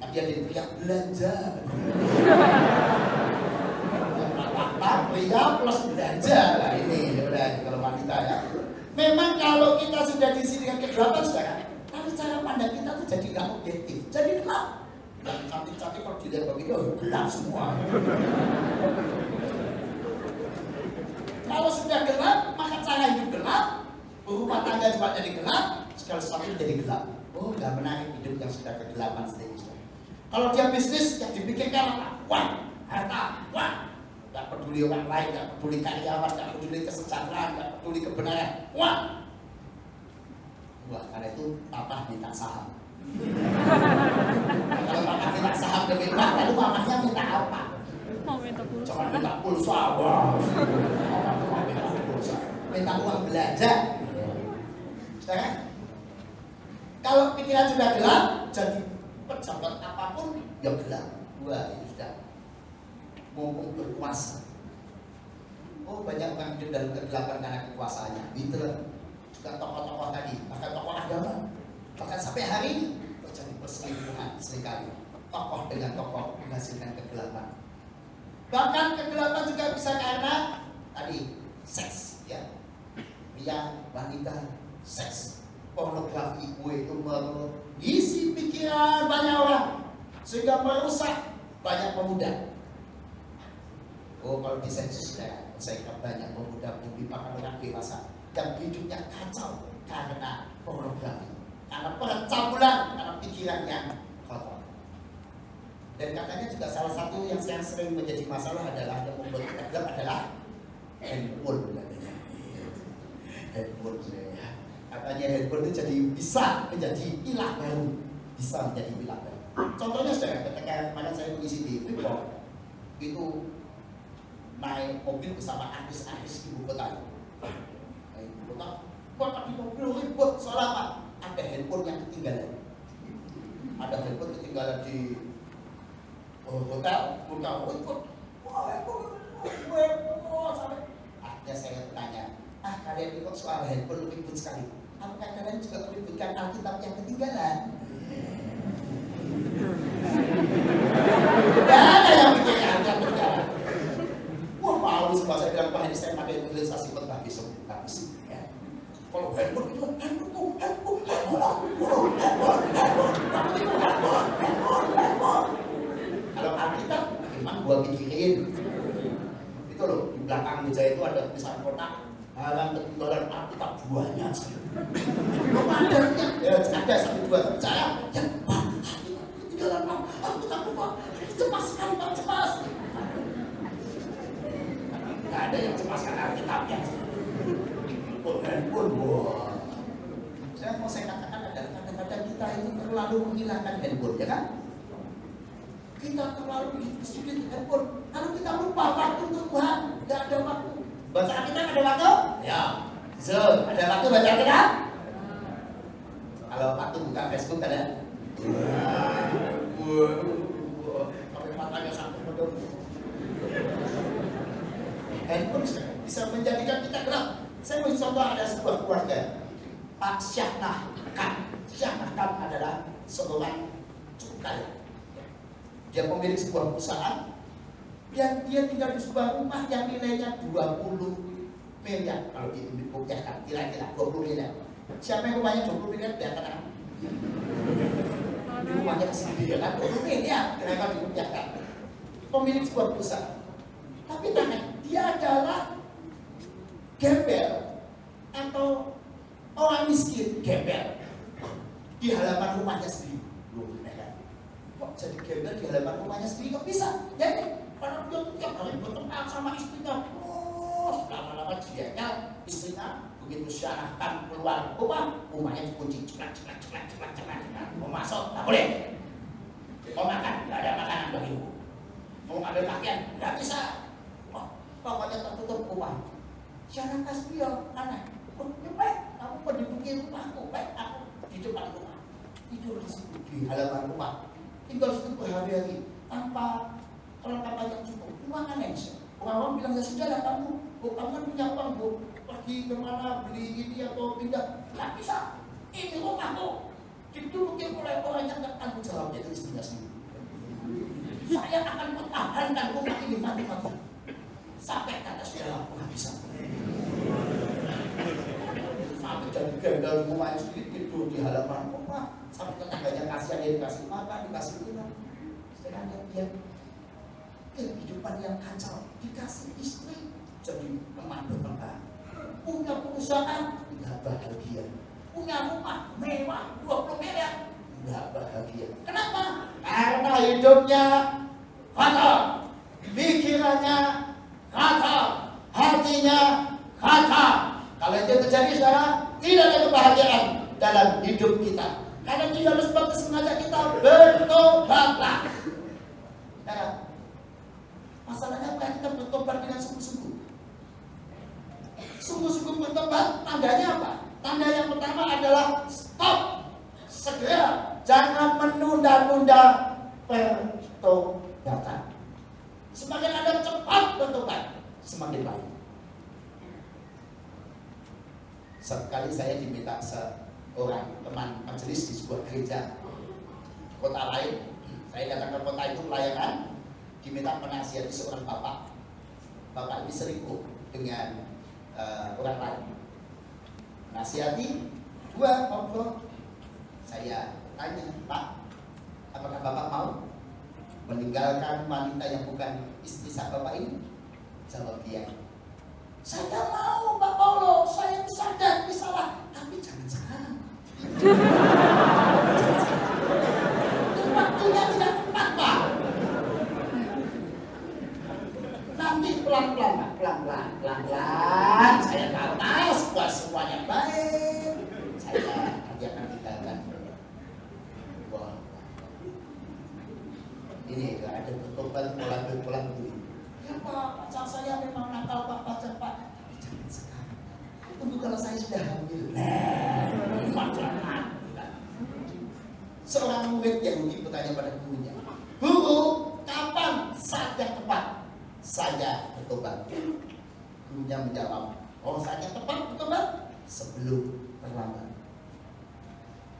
tapi ada yang pria belanja. Tahta pria plus belanja lah ini. Udah kalau wanita ya. Memang kalau kita sudah diisi dengan kegelapan sekarang, tapi cara pandang kita tuh jadi nggak objektif, jadi gelap. Yang cantik-cantik kalau dilihat begitu, gelap semua. Kalau sudah gelap, maka cara hidup gelap, berumah tangga juga jadi gelap, segala sesuatu jadi gelap. Oh, nggak menarik hidup yang sudah kegelapan seperti itu. Kalau dia bisnis, yang dipikirkan apa? Wah, harta, wah. Gak peduli orang lain, gak peduli karyawan, gak peduli kesejahteraan, gak peduli kebenaran. Wah, karena itu papa minta saham. Kalau papa minta saham demi uang, lalu mamanya minta apa? Jangan minta pulsa, wah. Minta pulsa, minta uang belanja. Sekarang, kalau pikiran sudah gelap, jadi pejabat apapun ya gelap. Wah, itu sudah. mumpung berkuasa. Oh, banyak orang hidup dalam kegelapan karena kekuasaannya. Hitler, juga tokoh-tokoh tadi, bahkan tokoh agama, bahkan sampai hari ini terjadi perselingkuhan seringkali. Tokoh dengan tokoh menghasilkan kegelapan. Bahkan kegelapan juga bisa karena tadi seks, ya, pria, wanita, seks, pornografi, itu mengisi pikiran banyak orang sehingga merusak banyak pemuda. Oh, kalau di sensus saya kira banyak pemuda-pemudi bahkan orang dewasa yang hidupnya kacau karena pornografi, karena percabulan, karena pikiran yang kotor. Dan katanya juga salah satu yang sering menjadi masalah adalah yang membuat kita gelap adalah handphone katanya. Handphone ya. Katanya handphone itu jadi bisa menjadi ilah baru, bisa menjadi ilah baru. Contohnya saudara, ketika kemarin saya mengisi di Freeport, itu naik mobil bersama artis-artis ibu kota. Ibu kota, buat di mobil ribut soal apa? Ada handphone yang ketinggalan. Ada handphone ketinggalan di hotel, ribut. Sampai akhirnya saya tanya, kalian ikut soal handphone ribut sekali. Apakah kalian juga meributkan Alkitab yang ketinggalan? Tidak ada yang bikin Alkitab ketinggalan. Wah, mau semua saya bilang, Pak, ini saya pakai mobilisasi khotbah besok habis. Ya. Kalau handphone itu handphone. Kalau Alkitab memang gua pikirin. Itu loh, di belakang meja itu ada tulisan kotak halang ketinggalan Alkitab buahnya. Belum ada, ya ada satu dua percaya. Ya, Pak, ketinggalan Alkitab Pak, cemas sekali Pak, cemas. Gak ada yang cemaskan Alkitabnya. Handphone, wah. Saya mau katakan adalah kadang-kadang kita itu terlalu menghilangkan handphone, ya kan? Kita terlalu sedikit handphone, lalu kita lupa waktu untuk Tuhan. Gak ada waktu. Baca Alkitab ada waktu? Ya. Ada waktu baca Alkitab? Kalau waktu buka Facebook ada? Sampai matanya sampai medok. Handphone bisa menjadikan kita gelap. Saya mau contoh ada sebuah keluarga, Pak Syahnah Khan. Syahnah Khan adalah seorang cukup kaya. Dia pemilik sebuah perusahaan dan dia tinggal di sebuah rumah yang nilainya 20 miliar. Kalau dirupiahkan kira-kira 20 miliar. Siapa yang rumahnya 20 miliar? Dia katakan rumahnya sendiri kan 20 miliar kira-kira dirupiahkan. Pemilik sebuah perusahaan. Tapi dia adalah gembel atau orang miskin gembel di halaman rumahnya sendiri. Loh, kan? Kok jadi gembel di halaman rumahnya sendiri? Kok bisa? Ya ini, karena dia tiap hari bertengkar sama istrinya. Oh, lama-lama dianya istrinya begitu Syahnah keluar rumahnya dikunci, ceklak. Mau masuk, nggak boleh. Mau makan, nggak ada makanan bagimu. Mau ambil pakaian, nggak bisa. Pokoknya tertutup rumah. Syahnah kasih dia, anak. Baik, kamu penduduki rumahku. Baik, aku di depan rumah. Tidur di situ di halaman rumah. Tinggal situ berhari-hari tanpa perlengkapan yang cukup. Ruangan aja. Orang-orang bilang ya sudah lah kamu kan punya uang bu, pergi kemana beli ini atau pindah. Nggak bisa. Ini rumahku. Diduduki oleh orang yang nggak tanggung jawab, yaitu istrinya sendiri. Saya akan mempertahankan rumah ini mati-mati. Sampai kata saudara, nggak bisa. Sampai jadi gembel rumahnya sendiri tidur di halaman rumah. Sampai tetangganya kasihan dia dikasih makan, dikasih minum. Setelah dia kehidupan yang kacau, dikasih istri jadi teman bertengkar. Punya perusahaan, nggak bahagia. Punya rumah mewah 20 miliar, nggak bahagia. Kenapa? Karena hidupnya kotor, pikirannya kotor, hatinya kotor. Kalau itu terjadi saudara, tidak ada kebahagiaan dalam hidup kita. Karena itu harus bagus mengajak kita bertobatlah. Nah, masalahnya apa? Kita bertobat dengan sungguh-sungguh. Sungguh-sungguh bertobat, tandanya apa? Tanda yang pertama adalah stop, segera, jangan menunda-nunda pertobatan. Semakin Anda semakin baik. Sekali saya diminta seorang teman majelis di sebuah gereja kota lain. Saya datang ke kota itu pelayanan, diminta menasihati seorang bapak. Bapak ini selingkuh dengan orang lain. Nasihati, dua ngobrol. Saya tanya, Pak, apakah Bapak mau meninggalkan wanita yang bukan istri sah Bapak ini? Jawab dia, saya mau Pak Paulo, saya sadar salah, tapi jangan sekarang. Waktunya tidak tepat, Pak. Nanti pelan-pelan, saya tahu semuanya baik. Saya nanti akan tinggalkan. Wah, ini ada bertobat pola begini. Ya Pak, pacar saya memang nakal Pak, pacar Pak. Tapi jangan sekarang. Tunggu kalau saya sudah hamil. Jangan. Seorang murid Yahudi bertanya pada gurunya, Guru, kapan saat yang tepat saya bertobat? Gurunya menjawab, oh saat yang tepat bertobat sebelum terlambat.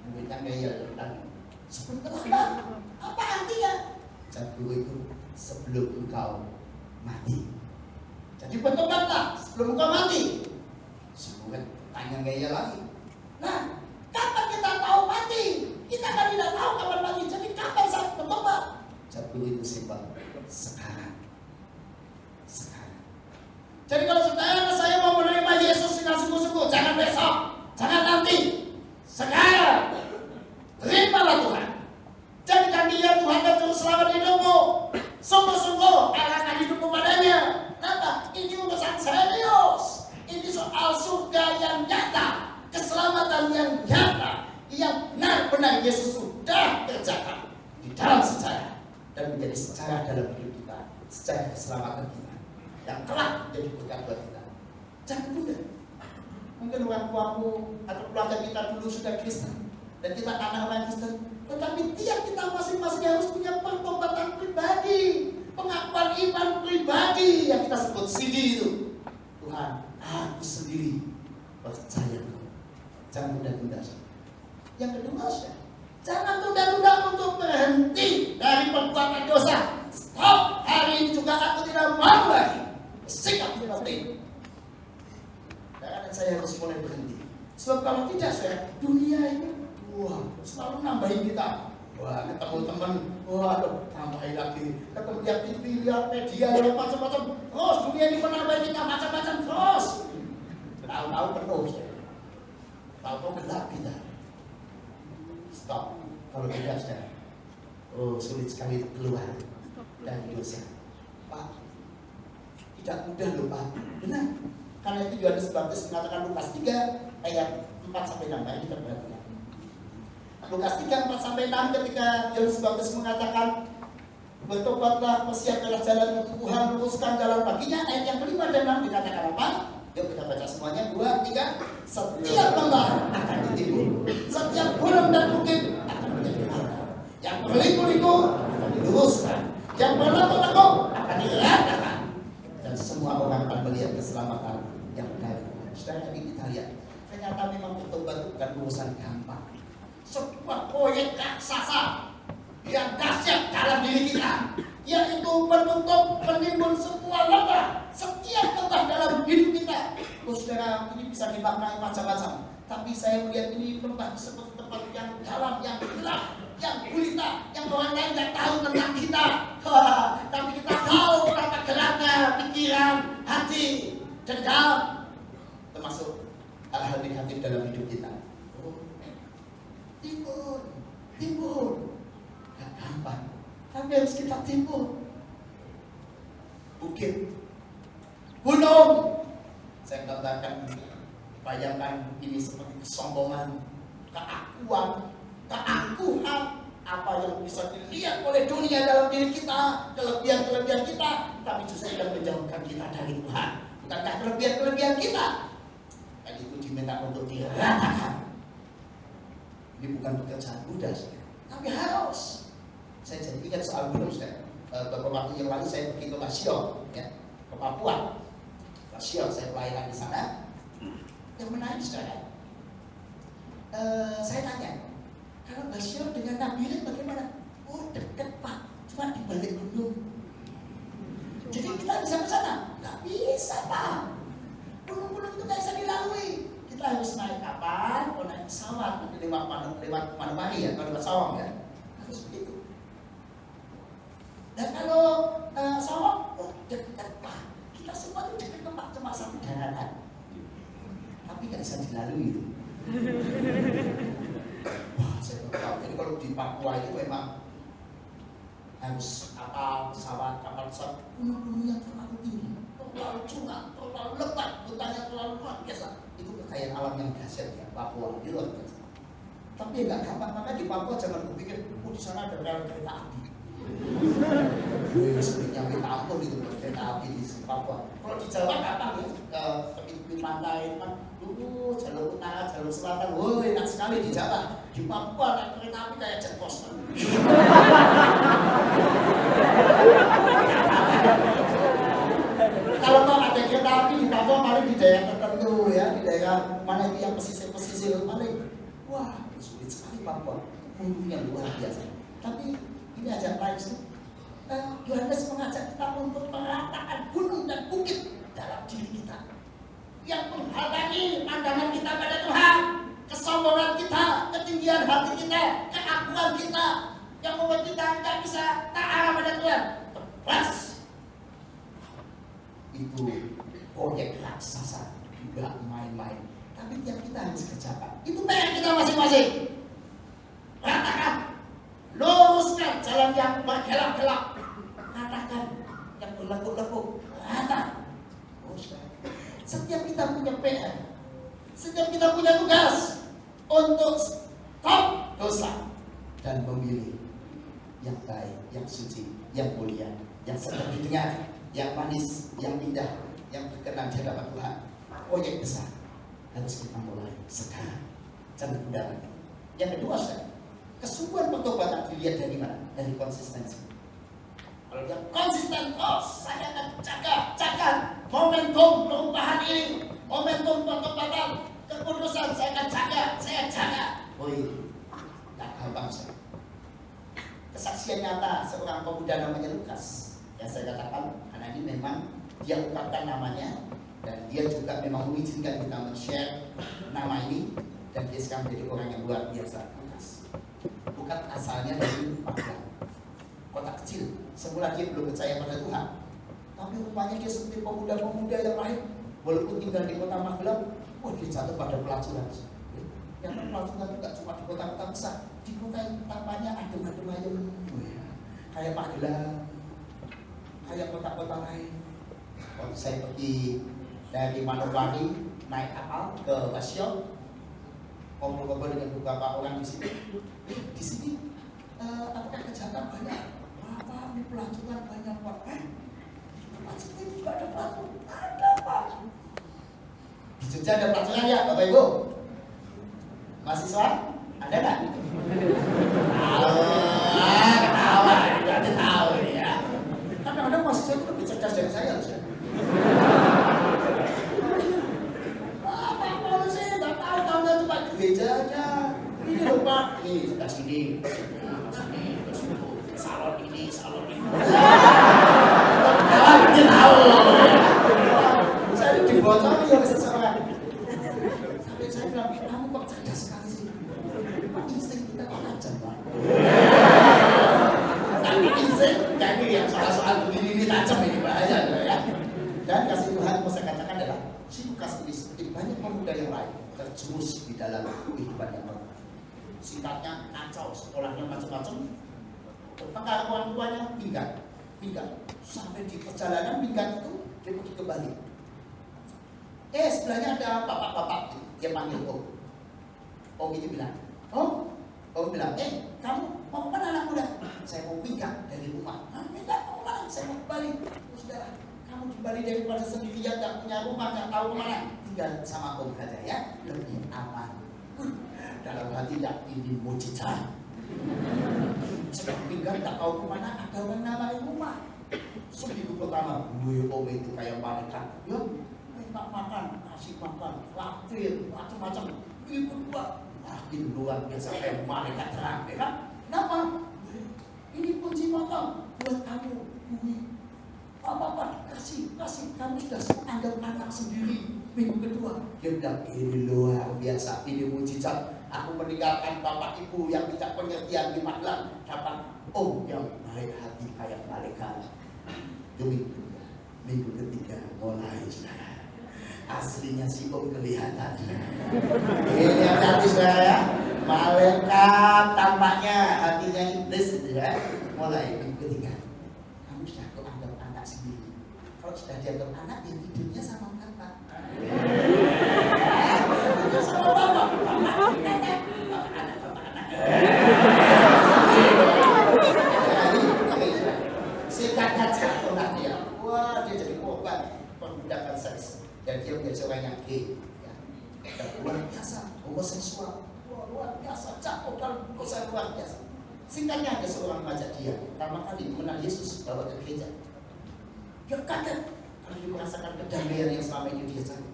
Muridnya ngeyel dan sebelum terlambat, apa artinya? Jawab guru itu, sebelum engkau mati. Jadi bertobatlah sebelum engkau mati. Si murid tanya ngeyel lagi. Nah, kapan kita tahu mati? Kita kan tidak tahu kapan mati. Jadi kapan saat bertobat? Jawab guru itu simpel, sekarang. Jadi kalau saya mau menerima Yesus dengan sungguh-sungguh, jangan besok, jangan nanti, sekarang. Terimalah Tuhan. Jadikan Dia Tuhan dan Juru Selamat hidupmu. Sungguh-sungguh arahkan hidupmu padanya. Kenapa? Ini urusan serius. Ini soal surga yang nyata, keselamatan yang nyata, yang benar-benar Yesus sudah kerjakan di dalam sejarah dan menjadi sejarah dalam hidup kita, sejarah keselamatan kita yang telah menjadi berkat buat kita. Jangan tunda. Mungkin orang tuamu atau keluarga kita dulu sudah Kristen dan kita anak orang Kristen, tetapi tiap kita masing-masing harus punya pertobatan pribadi, pengakuan iman pribadi yang kita sebut CD itu. Tuhan, aku sendiri percaya Kau. Jangan tunda-tunda. Yang kedua, jangan tunda-tunda untuk berhenti dari perbuatan dosa. Stop, hari ini juga aku tidak mau lagi. Sikap seperti dan saya harus mulai berhenti. Sebab kalau tidak dunia ini selalu nambahin kita. Wah, ketemu teman, tambahin lagi. Ketemu lihat TV, lihat media, lihat macam-macam. Terus dunia ini menambahin kita macam-macam terus. Tahu-tahu penuh. Tahu-tahu gelap kita. Stop. Kalau tidak sulit sekali keluar dari dosa. Pak, tidak mudah loh Pak. Benar. Karena itu Yohanes Baptis mengatakan Lukas 3 ayat 4-6. Ini kita perhatikan. Lukas 3 4-6 ketika Yohanes Baptis mengatakan bertobatlah, persiapkanlah jalan untuk Tuhan, luruskan jalan baginya. Ayat yang kelima dan 6 dikatakan apa? Yuk kita baca semuanya. 2, 3. Setiap lembah akan ditimbun, setiap gunung dan bukit akan menjadi rata. Yang berliku-liku akan diluruskan, yang berlaku-laku akan diratakan, dan semua orang akan melihat keselamatan yang benar. Saudara, ini kita lihat, ternyata memang bertobat bukan urusan gampang. Sebuah proyek raksasa yang dahsyat dalam diri kita, yaitu menutup, menimbun semua lembah, setiap lembah dalam hidup kita. Saudara, ini bisa dimaknai macam-macam. Tapi saya melihat ini lembah seperti tempat yang dalam, yang gelap, yang gulita, yang orang lain tidak tahu tentang kita. Tapi kita tahu betapa gelapnya pikiran, hati, dendam, termasuk hal-hal negatif dalam hidup kita. Timbul, gak gampang, tapi harus kita timbul. Bukit, gunung, saya katakan, bayangkan ini seperti kesombongan, keakuan, keangkuhan, apa yang bisa dilihat oleh dunia dalam diri kita, kelebihan-kelebihan kita, tapi justru yang menjauhkan kita dari Tuhan. Bukankah kelebihan-kelebihan kita? Dan itu diminta untuk diratakan. Ini bukan pekerjaan mudah, tapi harus. Saya jadi ingat soal gunung, beberapa waktu yang lalu saya pergi ke Lasio, ya, ke Papua. Rasio, saya pelayanan di sana. Yang menarik saudara, saya tanya, kalau Rasio dengan Nabil bagaimana? Oh dekat Pak, cuma di balik gunung. Jadi kita bisa ke sana? Nggak bisa Pak. Gunung-gunung itu nggak bisa dilalui. Kita harus naik kapal, atau naik pesawat, nanti lewat Manomani ya, kalau lewat Sawang ya, harus begitu. Dan kalau Sawang, oh dekat Pak. Kita semua itu dekat Pak, cuma satu daratan. Tapi nggak bisa dilalui itu. Wah, saya tahu. Jadi kalau di Papua itu memang harus kapal pesawat, gunung-gunung yang terlalu tinggi, terlalu curam, terlalu lebat, hutannya terlalu luar biasa. Itu kekayaan alam yang dahsyat ya, Papua itu luar biasa. Tapi ya nggak gampang, maka di Papua jangan berpikir, di sana ada rel kereta api. Sebenarnya kita ampun itu kereta api di Papua. Kalau di Jawa gampang ya, ke tepi pantai kan, jalur utara, jalur selatan, woi enak sekali di Jawa. Di Papua naik kereta api kayak jet coaster. Kalau ada kereta api di Papua paling di daerah tertentu ya, di daerah mana itu yang pesisir paling, wah sulit sekali Papua, gunungnya luar biasa. Tapi ini aja lain. Yohanes mengajak kita untuk meratakan gunung dan bukit dalam diri kita yang menghalangi pandangan kita pada Tuhan, kesombongan kita, ketinggian hati kita, keakuan kita yang membuat kita nggak bisa taat pada Tuhan. Tebas itu proyek raksasa, nggak main-main. Tapi yang kita harus kerjakan itu PR kita masing-masing. Ratakan, luruskan jalan yang berkelap-kelap, katakan yang berlekuk-lekuk, rata. Setiap kita punya PR, setiap kita punya tugas untuk stop dosa dan memilih yang baik, yang suci, yang mulia, yang sedang didengar, yang manis, yang indah, yang berkenan di hadapan Tuhan. Proyek besar harus kita mulai sekarang, jangan tunda lagi. Yang kedua, kesungguhan pertobatan dilihat dari mana? Dari konsistensi. Kalau dia konsisten, oh saya akan jaga momentum perubahan ini, momentum pertobatan, kekudusan saya akan jaga. Oh iya, nggak gampang sih. Kesaksian nyata seorang pemuda namanya Lukas yang saya katakan, karena ini memang dia ungkapkan namanya dan dia juga memang mengizinkan kita men-share nama ini dan dia sekarang menjadi orang yang luar biasa. Lukas, bukan asalnya dari Magelang, kota kecil. Semula dia belum percaya pada Tuhan, tapi rupanya dia seperti pemuda-pemuda yang lain, walaupun tinggal di kota Magelang, wah dia jatuh pada pelacuran. Yang pelacuran itu tidak cuma di kota-kota besar, di kota yang tampaknya adem-adem ayam, kayak Magelang, kayak kota-kota lain. Waktu saya pergi dari Manokwari naik kapal ke Rasio, ngobrol-ngobrol dengan beberapa orang di sini. Di sini apakah kejahatan banyak? Apa ini pelacuran banyak Pak? Di tempat sini juga ada pelacuran? Ada Pak. Di Jogja ada pelacuran ya Bapak Ibu? Mahasiswa? Ada nggak? Ketawa, berarti tahu ini ya. Kadang-kadang mahasiswa itu lebih cerdas dari saya loh. Apa sih? Nggak tahu-tahunya cuma gereja aja. Ini loh Pak, ini sebelah sini, salon ini. Berarti tahu. Saya dibocor ya seseorang. Sampai saya bilang, kamu kok cerdas sekali sih? Pak, insting kita kok tajam Pak. Tapi insting, jadi yang soal-soal begini ini tajam ini bahaya ya. Dan kasih Tuhan mau saya katakan adalah si Lukas ini seperti banyak pemuda yang lain terjerumus di dalam kehidupan yang baru. Singkatnya kacau, sekolahnya macam-macam, bertengkar orang tuanya pinggang, sampai di perjalanan pinggang itu dia pergi ke Bali. Sebelahnya ada bapak-bapak, dia panggil Om ini bilang, Om bilang, kamu mau kemana anak muda? Saya mau pinggang dari rumah. Pinggang mau kemana? Saya mau ke Bali. Saudara, kamu di Bali daripada sendirian, tak punya rumah, tak tahu kemana, tinggal sama Om saja ya, lebih aman. Dalam hatinya ini mujizat. Sedang pinggang tak tahu kemana, ada orang namanya rumah. Seminggu pertama, Om itu kayak malaikat. Ya, minta makan, kasih makan, traktir, macam-macam. Ibu dua, makin luar biasa kayak malaikat terang, ya kan? Kenapa? Ini kunci makan buat kamu, Bumi. Apa-apa, kasih, kamu sudah anggap anak sendiri. Minggu kedua, dia bilang, ini luar biasa, ini mujizat. Aku meninggalkan bapak ibu yang tidak pengertian di Magelang, dapat om yang baik hati kayak malaikat. Demi minggu ketiga mulai aslinya si om kelihatan. Ini hati saudara ya, malaikat tampaknya hatinya iblis ya. Mulai minggu ketiga, kamu sudah anggap anak sendiri. Kalau sudah dianggap anak, yang tidurnya sama bapak. Tidurnya sama bapak. Singkatnya jatuhlah dia. Wah, dia jadi korban perbudakan seks dan dia menjadi seorang yang gay. Ya. Luar biasa, homoseksual. Wah, luar biasa, jatuh dalam dosa luar biasa. Singkatnya ada seorang remaja dia pertama kali mengenal Yesus bawa ke gereja. Dia kaget kalau dia merasakan kedamaian yang selama ini dia cari.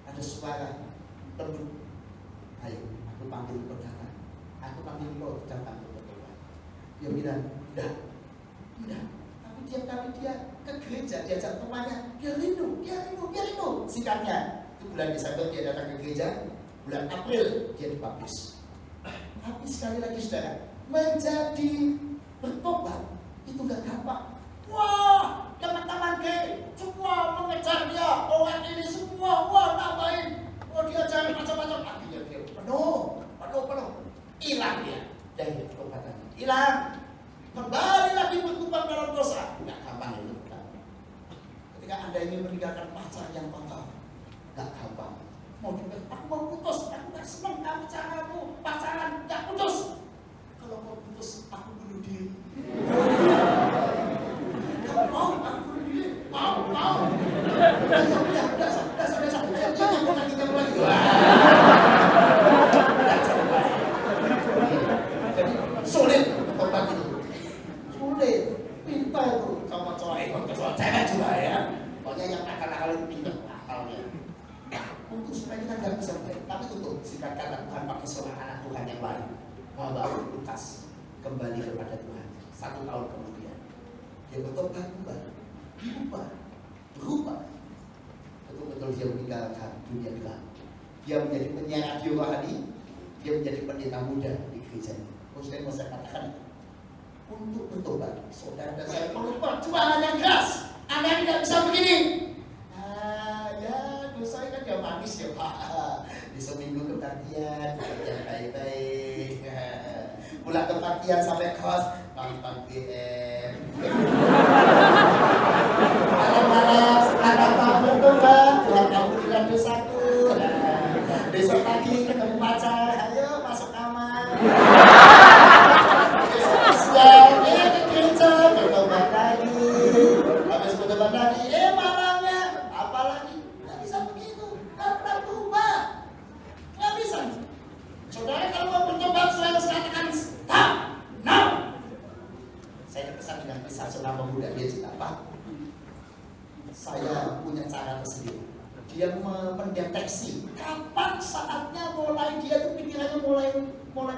Ada suara teduh. Ayo, aku panggil kau datang. Aku panggil kau datang ke Tuhan. Dia bilang, tidak. Tapi tiap kali dia ke gereja, diajak temannya, dia rindu. Singkatnya, itu bulan Desember dia datang ke gereja, bulan April dia dibaptis. Tapi sekali lagi saudara, menjadi bertobat itu gak gampang. Wah, teman-teman gay semua mengejar dia, orang ini semua, wah nambahin, wah dia cari macam-macam. Akhirnya dia penuh, hilang dia dari pertobatan, hilang, kembali lagi berkubang dalam dosa. Gak gampang itu. Ketika Anda ingin meninggalkan pacar yang kotor, gak gampang. Mau juga, aku mau putus, aku gak senang kamu caramu, pacaran, gak putus. Kalau mau putus, aku bunuh diri. Kamu mau? Aku bunuh diri? Mau? Udah, sampai kita mulai. Jadi sulit bertobat itu. Sulit, pintar itu sama cowok cewek juga ya. Pokoknya yang nakal-nakal itu pintar akalnya. Untuk supaya kita nggak bisa baik, tapi untuk sikat kata Tuhan pakai seorang anak Tuhan yang lain. Bawa Lukas kembali kepada Tuhan 1 tahun kemudian dia bertobat berubah betul-betul dia meninggalkan dunia gelap. Dia menjadi penyiar radio rohani, dia menjadi pendeta muda di gereja ini. Saya mau katakan untuk bertobat, saudara dan saya perlu perjuangan yang keras. Anda tidak bisa begini. Ya dosa kan ya manis ya Pak. Di seminggu kebaktian baik-baik. Pulang kebaktian sampai kos nonton GM. Malam-malam setelah nonton bertobat, Tuhan ampunilah dosaku. Besok pagi ketemu pacar, ayo masuk kamar. Besok siang, ke gereja, bertobat lagi. Habis bertobat lagi, malamnya apa lagi? Nggak bisa begitu, nggak pernah berubah. Nggak bisa. Saudara kalau mau bertobat selalu katakan stop, no. Saya terkesan dengan kisah seorang pemuda, dia cerita Pak, saya punya cara tersendiri. Dia mendeteksi kapan saatnya mulai dia tuh pikirannya mulai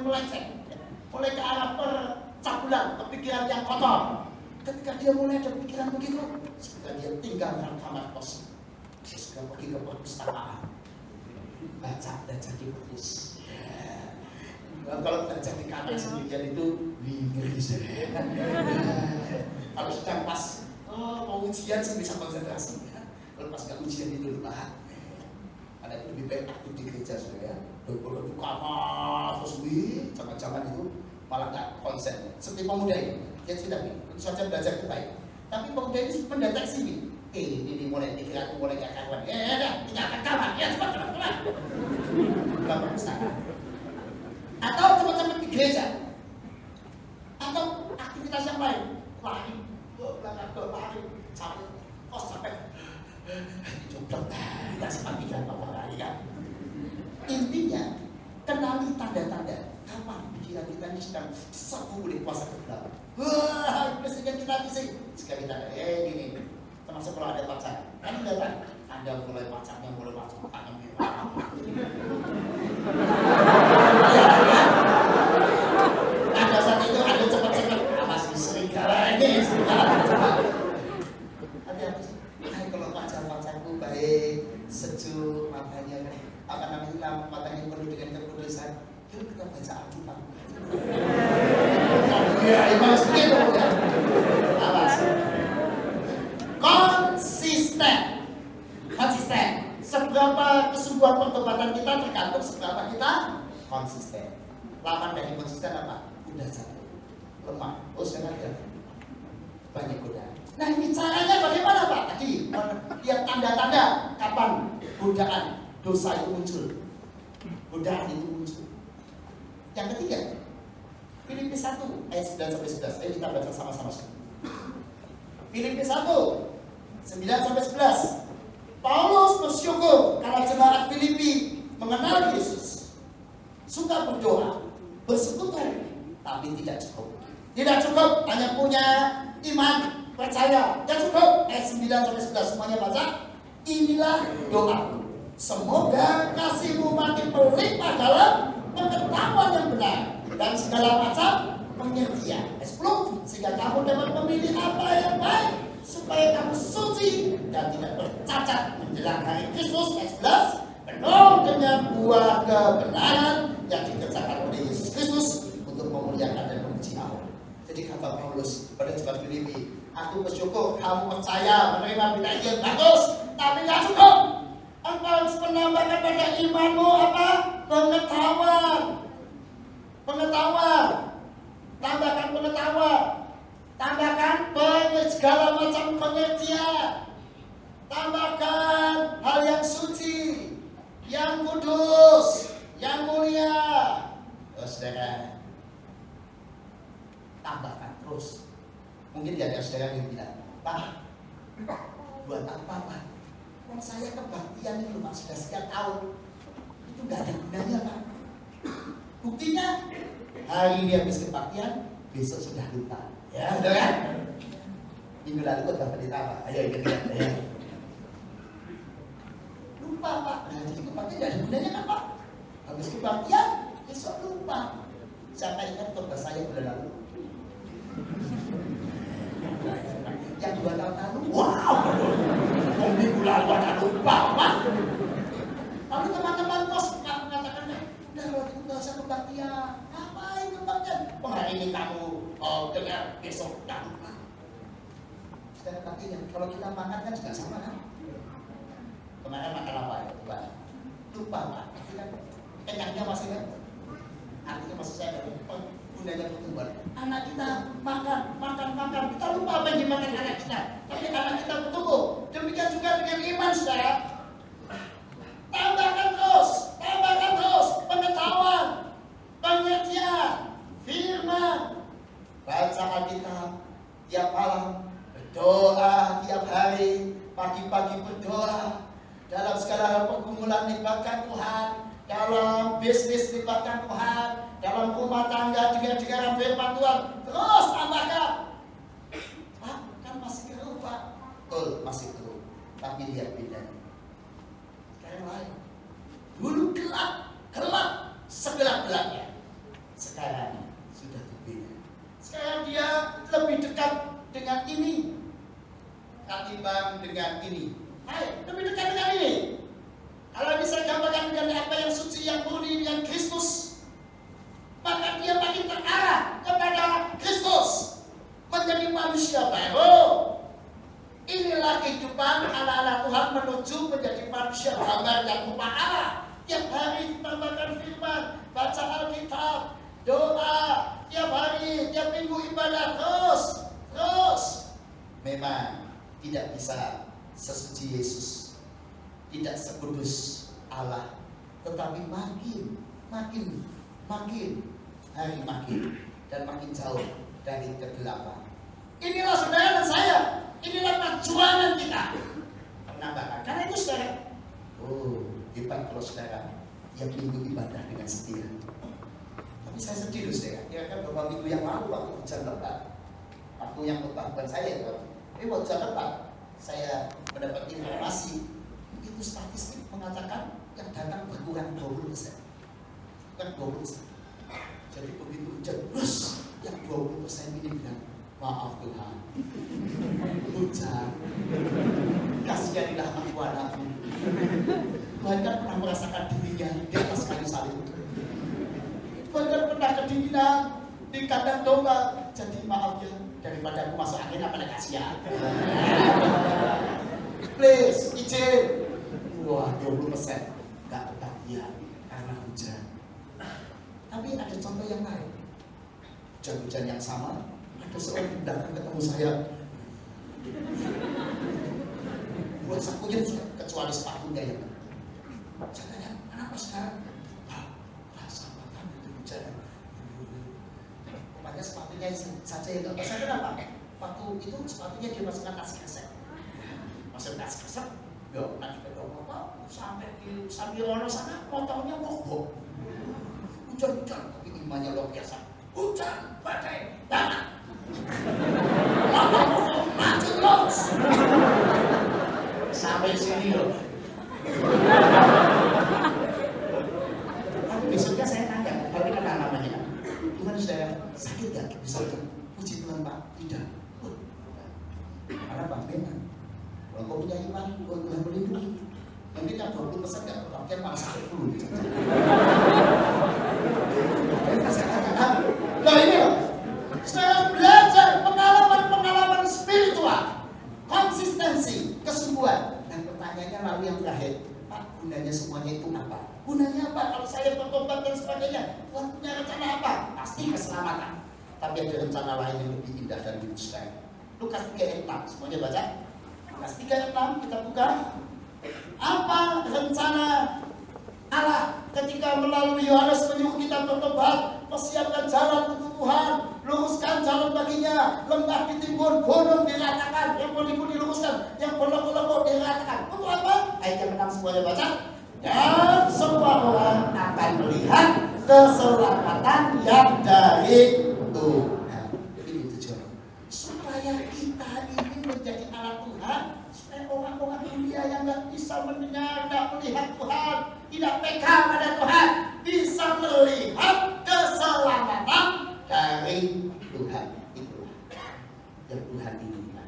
melenceng, mulai ke arah percabulan, ke pikiran yang kotor. Ketika dia mulai ada pikiran begitu, segera dia tinggalkan kamar kos, dia segera pergi ke perpustakaan, baca dan jadi perpus. Kalau kita jadi kamar sendirian itu ngeri sih. Kalau sedang pas mau ujian sih bisa konsentrasi. Kalau pas nggak ujian itu lupa. Ada itu lebih baik aktif di gereja saudara. Kalau di kamar terus jangan-jangan itu malah nggak konsen. Seperti pemuda ini, dia tidak tentu saja belajar itu baik. Tapi pemuda ini mendeteksi nih. Ini mulai pikiranku mulai nggak karuan. Tinggalkan kamar. Cepat. Bukan perpustakaan. Atau cepat-cepat di gereja. Atau aktivitas yang lain. Lari, cari kos sampai dicoblok, nggak sempat pikiran apa lagi kan. Intinya, kenali tanda-tanda kapan pikiran kita ini sedang diserbu oleh kuasa kegelapan. Wah, presiden kita bisa. Sekali kita, ini termasuk kalau ada pacar, kan datang, Anda mulai pacarnya pada saat itu Anda cepat-cepat masih serigala ini cepat. Hati-hati. Kalau pacarku baik, sejuk, matanya matanya penuh dengan kekudusan. Yuk kita baca Alkitab. Ya, emang segitu ya. Awas. Konsisten. Seberapa kesungguhan pertobatan kita tergantung seberapa kita konsisten. Lawan dari konsisten apa? Udah jatuh, lemah, jangan jatuh, banyak godaan. Nah ini caranya bagaimana Pak? Tadi lihat tanda-tanda kapan godaan dosa itu muncul. Godaan itu muncul. Yang ketiga, Filipi 1 ayat 9-11. Ayo kita baca sama-sama. Filipi 1 9-11. Paulus bersyukur karena jemaat Filipi mengenal Yesus, suka berdoa, bersekutu, tapi tidak cukup. Tidak cukup hanya punya iman, percaya. Tidak cukup. Ayat 9-11 semuanya baca. Inilah doa. Semoga kasihmu makin melimpah dalam pengetahuan yang benar dan segala macam pengertian. Ayat 10. Sehingga kamu dapat memilih apa yang baik, supaya kamu suci dan tidak bercacat menjelang hari Kristus. Ayat 11. Penuh dengan buah kebenaran yang dikerjakan oleh Yesus Kristus untuk memuliakan dan memuji Allah. Jadi kata Paulus pada jemaat Filipi, aku bersyukur kamu percaya menerima berita Injil, bagus, tapi tidak cukup. Engkau harus menambahkan pada imanmu apa? Pengetahuan. Tambahkan pengetahuan. Tambahkan segala macam pengertian. Tambahkan hal yang suci, yang kudus, yang mulia. Saudara, tambahkan terus. Mungkin ada saudara yang bilang, Pak, buat apa Pak? Saya kebaktian itu Pak sudah sekian tahun, itu gak ada gunanya Pak. Buktinya hari ini habis kebaktian, besok sudah lupa. Ya, sudah kan? Minggu lalu kok dapat ditambah. Ayo ingat ya. Lupa Pak. Nah, jadi kebaktian gak ada gunanya kan Pak? Habis kebaktian, besok lupa. Siapa ingat khotbah saya bulan lalu? Yang 2 tahun lalu, wow, minggu lalu ada lupa, Pak. Lalu teman-teman pos mengatakan, udah kalau itu nggak usah kebaktian, ngapain kebaktian? Hari ini kamu dengar, besok nggak lupa. Sudah kebaktian, kalau kita makan kan juga sama kan? Kemarin makan apa ya? Lupa Pak. Kenyangnya masih kan? Artinya maksud saya gunanya pertumbuhan. Anak kita makan, kita lupa apa yang dimakan anak kita. Tapi anak kita bertumbuh. Demikian juga dengan iman, saudara. Tambahkan terus pengetahuan, pengertian, firman, baca Alkitab tiap malam, berdoa tiap hari, pagi-pagi berdoa, dalam segala hal pergumulan libatkan Tuhan. Dalam bisnis libatkan Tuhan, dalam rumah tangga dengar firman Tuhan, terus tambahkan. Pak, kan masih keruh Pak. Betul, masih keruh. Tapi lihat bedanya. Sekarang lain. Dulu gelap, segelap-gelapnya. Sekarang sudah berbeda. Sekarang dia lebih dekat dengan ini ketimbang dengan ini. Hai, lebih dekat dengan ini. Kalau bisa gambarkan dengan apa yang suci, yang murni dengan Kristus, maka dia makin terarah kepada Kristus, menjadi manusia baru. Inilah kehidupan anak-anak Tuhan menuju menjadi manusia gambar dan rupa Allah. Tiap hari ditambahkan firman, baca Alkitab, doa, tiap hari, tiap minggu ibadah terus. Memang tidak bisa sesuci Yesus, tidak sekudus Allah, tetapi makin hari makin dan makin jauh dari kegelapan. Inilah saudara dan saya, inilah perjuangan kita menambahkan. Karena itu saudara, hebat kalau saudara yang minggu ibadah dengan setia. Tapi saya sedih loh saudara, kira-kira beberapa minggu yang lalu waktu hujan lebat, waktu yang lebat bukan saya, tapi waktu hujan lebat saya mendapat informasi 20%. Kan 20%. Jadi begitu hujan, terus yang 20% ini bilang, maaf Tuhan, hujan, kasihanilah aku anakku. Tuhan kan pernah merasakan dirinya di atas kayu salib. Tuhan kan pernah kedinginan di kandang domba. Jadi maaf ya, daripada aku masuk angin apa kasihan. Please, izin. Wah, 20% gak kebahagiaan karena hujan. Tapi ada contoh yang lain. Hujan-hujan yang sama, ada seorang di belakang ketemu saya. Buat sakunya kecuali sepatunya ya. Saya tanya, kenapa sekarang? Rasa makan itu hujan. Pokoknya sepatunya saja yang gak bisa. Kenapa? Waktu itu sepatunya dia masukkan tas kresek. Masuk tas kresek, yuk nanti berapa sampai di Sambirono sana, motornya mogok. Hujan-hujan, tapi imannya luar biasa. Hujan, badai, tanah. Mati terus. Sampai sini loh. Tapi besoknya saya tanya, bagaimana namanya? Gimana saya sakit gak? Bisa gak? Puji Tuhan Pak, tidak. Karena Pak memang kalau kau punya iman, kau Tuhan melindungi. Nanti kan 20% gak berarti malah sakit dulu. Saya katakan, nah ini loh, saya belajar pengalaman-pengalaman spiritual, konsistensi, kesungguhan. Dan pertanyaannya lalu yang terakhir, Pak, gunanya semuanya itu apa? Gunanya apa kalau saya bertobat dan sebagainya? Tuhan punya rencana apa? Pasti keselamatan. Tapi ada rencana lain yang lebih indah dan lebih besar. Lukas 3:6, semuanya baca. Lukas 3:6 kita buka. Apa rencana Allah ketika melalui Yohanes menyuruh kita bertobat, persiapkan jalan untuk Tuhan, luruskan jalan baginya, lembah ditimbun, gunung diratakan, yang berliku diluruskan, yang berloko-loko diratakan. Untuk apa? Ayat yang 6 semuanya baca. Dan semua orang akan melihat keselamatan yang dari Tuhan. Ini tujuan. Supaya kita ini menjadi anak Tuhan, supaya orang-orang dunia yang nggak bisa mendengar, nggak melihat Tuhan, tidak peka pada Tuhan, bisa melihat keselamatan dari Tuhan. Itulah yang Tuhan inginkan.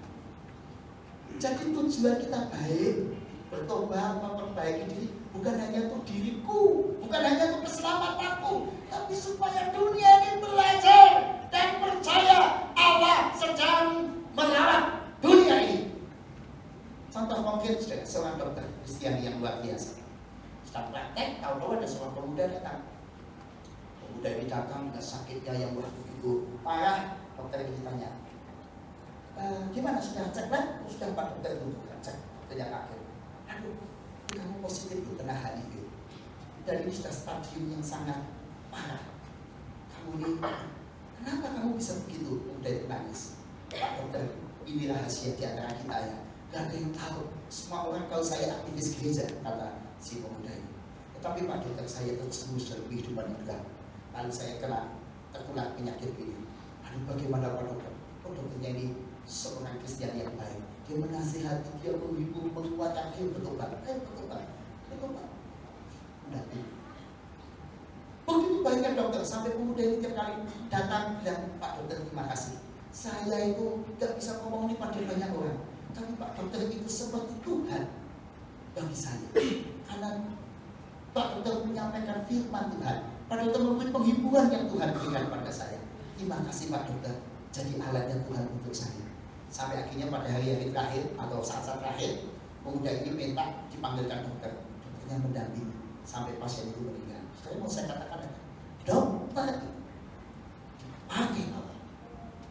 Jadi tujuan kita baik, bertobat, memperbaiki diri, bukan hanya untuk diriku, bukan hanya untuk keselamatanku, tapi supaya dunia ini belajar dan percaya Allah sedang merawat dunia ini. Contoh konkret, seorang dokter Kristiani yang luar biasa. Setelah praktek, tahu-tahu ada seorang pemuda datang. Pemuda ini datang dengan sakitnya yang begitu parah. Dokter ini tanya, gimana sudah cek lah? Sudah Pak Dokter itu cek, tidak kaget. Aduh, kamu positif itu kena HIV. Dan ini sudah stadium yang sangat parah. Kamu ini, kenapa kamu bisa begitu? Pemuda itu nangis. Pak Dokter, ini rahasia di antara kita ya. Gak ada yang tahu. Semua orang tahu saya aktivis gereja, kata si pemuda ini. Tetapi Pak Dokter, saya terjerumus dalam kehidupan yang gelap. Lalu saya tertular penyakit ini. Aduh, bagaimana Pak Dokter? Pak Dokternya ini seorang Kristen yang baik. Dia menasihati, dia menghibur, menguatkan, dia bertobat. Bertobat. Begitu banyak dokter, sampai pemuda ini tiap kali datang bilang, Pak Dokter terima kasih. Saya itu gak bisa ngomong ini pada banyak orang. Tapi Pak Dokter itu seperti Tuhan bagi saya. Karena Pak Dokter menyampaikan firman Tuhan. Pak Dokter memberi penghiburan yang Tuhan berikan pada saya. Terima kasih Pak Dokter, jadi alatnya Tuhan untuk saya. Sampai akhirnya pada hari-hari terakhir atau saat-saat terakhir, pemuda ini minta dipanggilkan dokter. Dokternya mendampingi sampai pasien itu meninggal. Saya mau saya katakan, dokter dipakai Allah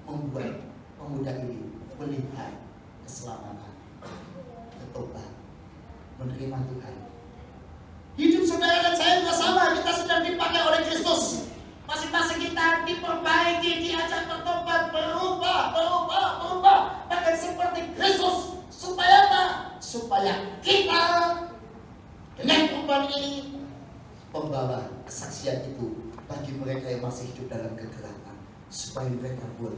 membuat pemuda ini melihat keselamatan, bertobat, menerima Tuhan. Hidup saudara dan saya juga sama, kita sedang dipakai oleh Kristus. Masing-masing kita diperbaiki, diajak bertobat, berubah, bahkan seperti Kristus. Supaya apa? Supaya kita dengan perubahan ini membawa kesaksian itu bagi mereka yang masih hidup dalam kegelapan, supaya mereka pun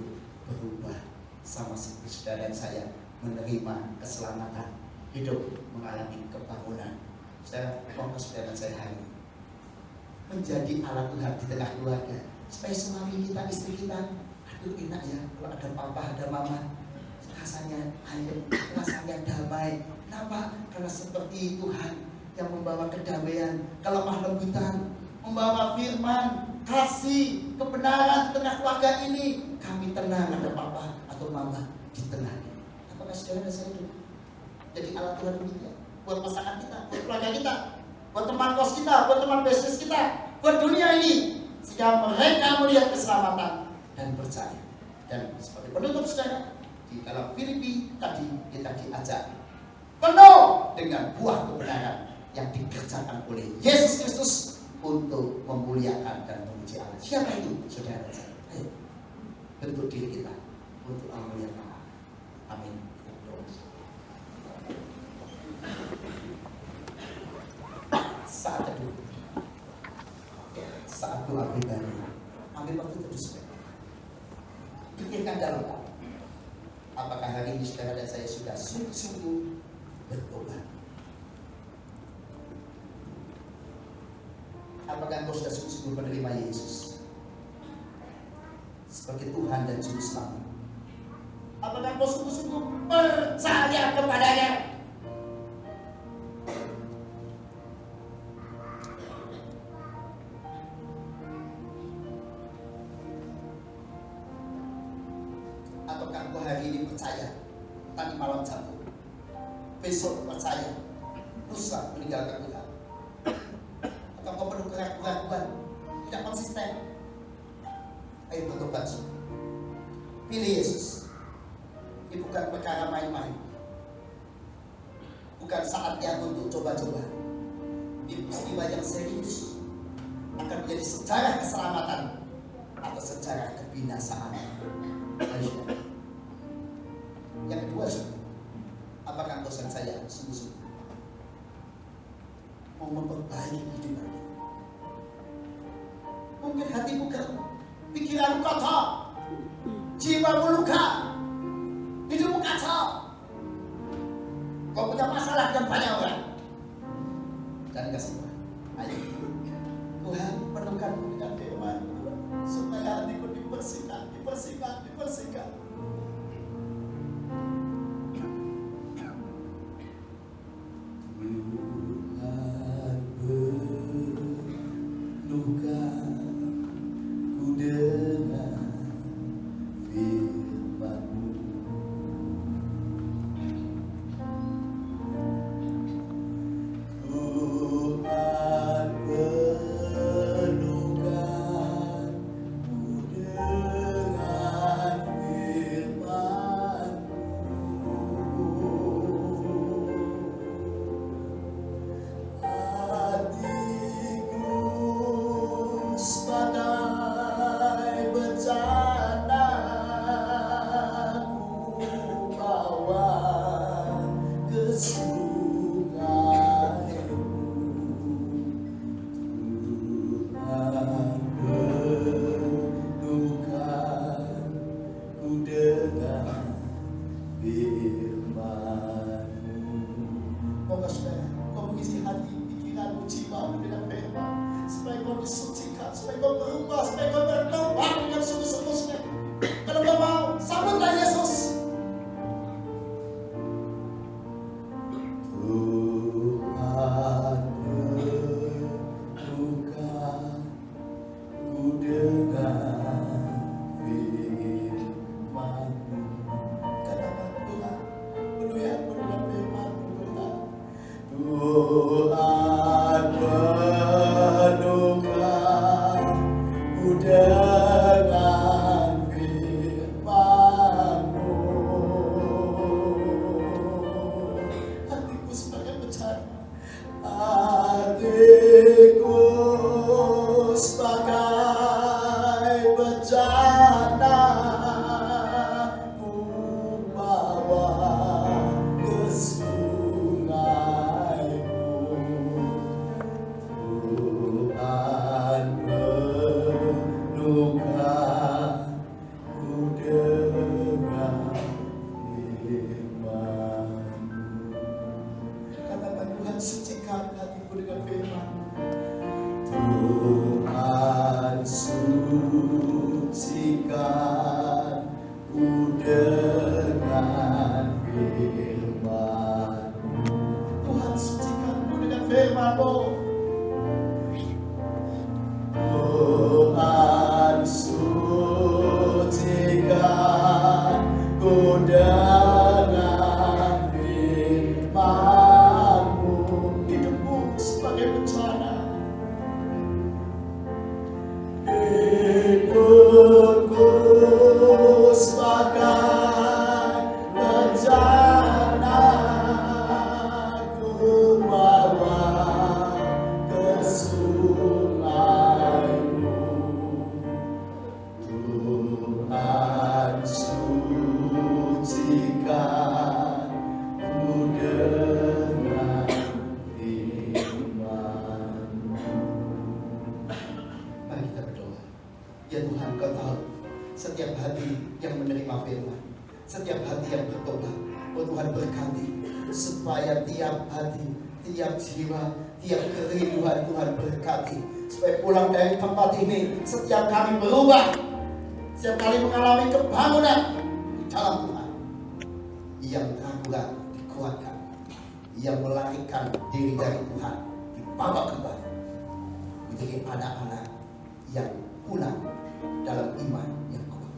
berubah sama seperti saudara dan saya, menerima keselamatan, hidup mengalami kebangunan. Saya mau ke saudara dan saya hari ini, menjadi alat Tuhan di tengah keluarga. Supaya suami kita, istri kita, aduh enak ya kalau ada papa, ada mama, rasanya ayem, rasanya damai. Kenapa? Karena seperti Tuhan yang membawa kedamaian, kelemah lembutan, membawa firman, kasih, kebenaran di tengah keluarga ini. Kami tenang ada papa atau mama di tengah. Apakah saudara dan saya itu jadi alat Tuhan demikian buat pasangan kita, buat keluarga kita, buat teman kos kita, buat teman bisnis kita, buat dunia ini, sehingga mereka melihat keselamatan dan percaya. Dan seperti penutup saudara, di dalam Filipi tadi kita diajak penuh dengan buah kebenaran yang dikerjakan oleh Yesus Kristus untuk memuliakan dan memuji Allah. Siapa itu saudara dan saya? Ayo bentuk diri kita untuk memuliakan Allah. Amin. Saat teduh, saat doa pribadi, ambil waktu teduh. Pikirkan dalam hati, apakah hari ini saudara dan saya sudah sungguh-sungguh bertobat? Apakah engkau sudah sungguh-sungguh menerima Yesus sebagai Tuhan dan Juru Selamat? Apakah engkau sungguh-sungguh percaya kepadanya? Ataukah engkau hari ini percaya, tadi malam jatuh, besok percaya, lusa meninggalkan Tuhan? Atau engkau penuh keraguan, tidak konsisten? Ayo bertobat. Pilih Yesus. Ini bukan perkara main-main, bukan saatnya untuk coba-coba. Ini peristiwa yang serius, akan menjadi sejarah keselamatan atau sejarah kebinasaan. Yang kedua, apakah engkau dan saya sungguh-sungguh mau memperbaiki hidup kita? Mungkin hatimu keruh, pikiranmu kotor, jiwamu luka, hidupmu kacau. Kau punya masalah dengan banyak orang. Dan kasih Tuhan, ayo Tuhan penuhkanku dengan firman supaya hatiku dibersihkan, dibersihkan, dibersihkan. firman-Mu. Tuhan, sucikan ku dengan firman-Mu. Hidupku sebagai bencana, hidupku sebagai bencana, ku bawa ke sungai-Mu. Tuhan, sucikan ku dengan firman-Mu. Mari kita berdoa. Ya Tuhan, Kau tahu setiap hati yang menerima firman, setiap hati yang bertobat. Oh Tuhan, berkati supaya tiap hati, tiap jiwa, tiap kerinduan Tuhan berkati, supaya pulang dari tempat ini setiap kami berubah, setiap kali mengalami kebangunan di dalam Tuhan. Yang ragu-ragu dikuatkan, yang melarikan diri dari Tuhan dibawa kembali menjadi anak-anak yang pulang dalam iman yang kuat.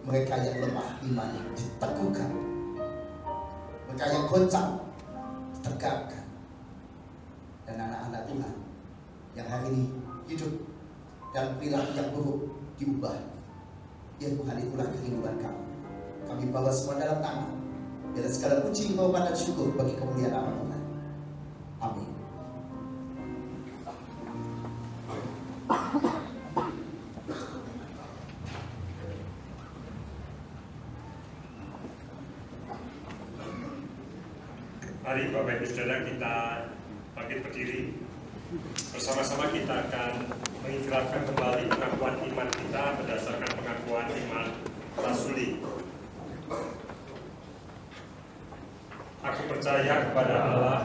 Mereka yang lemah iman diteguhkan, mereka yang goncang ditegakkan, dan anak-anak Tuhan yang hari ini hidup dalam perilaku yang buruk diubah. Ya Tuhan, itulah kerinduan kami. Kami bawa semua dalam tangan. Biarlah segala puji, hormat, dan syukur bagi kemuliaan nama Tuhan. Amin. Mari Bapak Ibu Saudara kita bangkit berdiri. Bersama-sama kita akan mengikrarkan kembali pengakuan iman kita berdasarkan pengakuan iman rasuli. Aku percaya kepada Allah,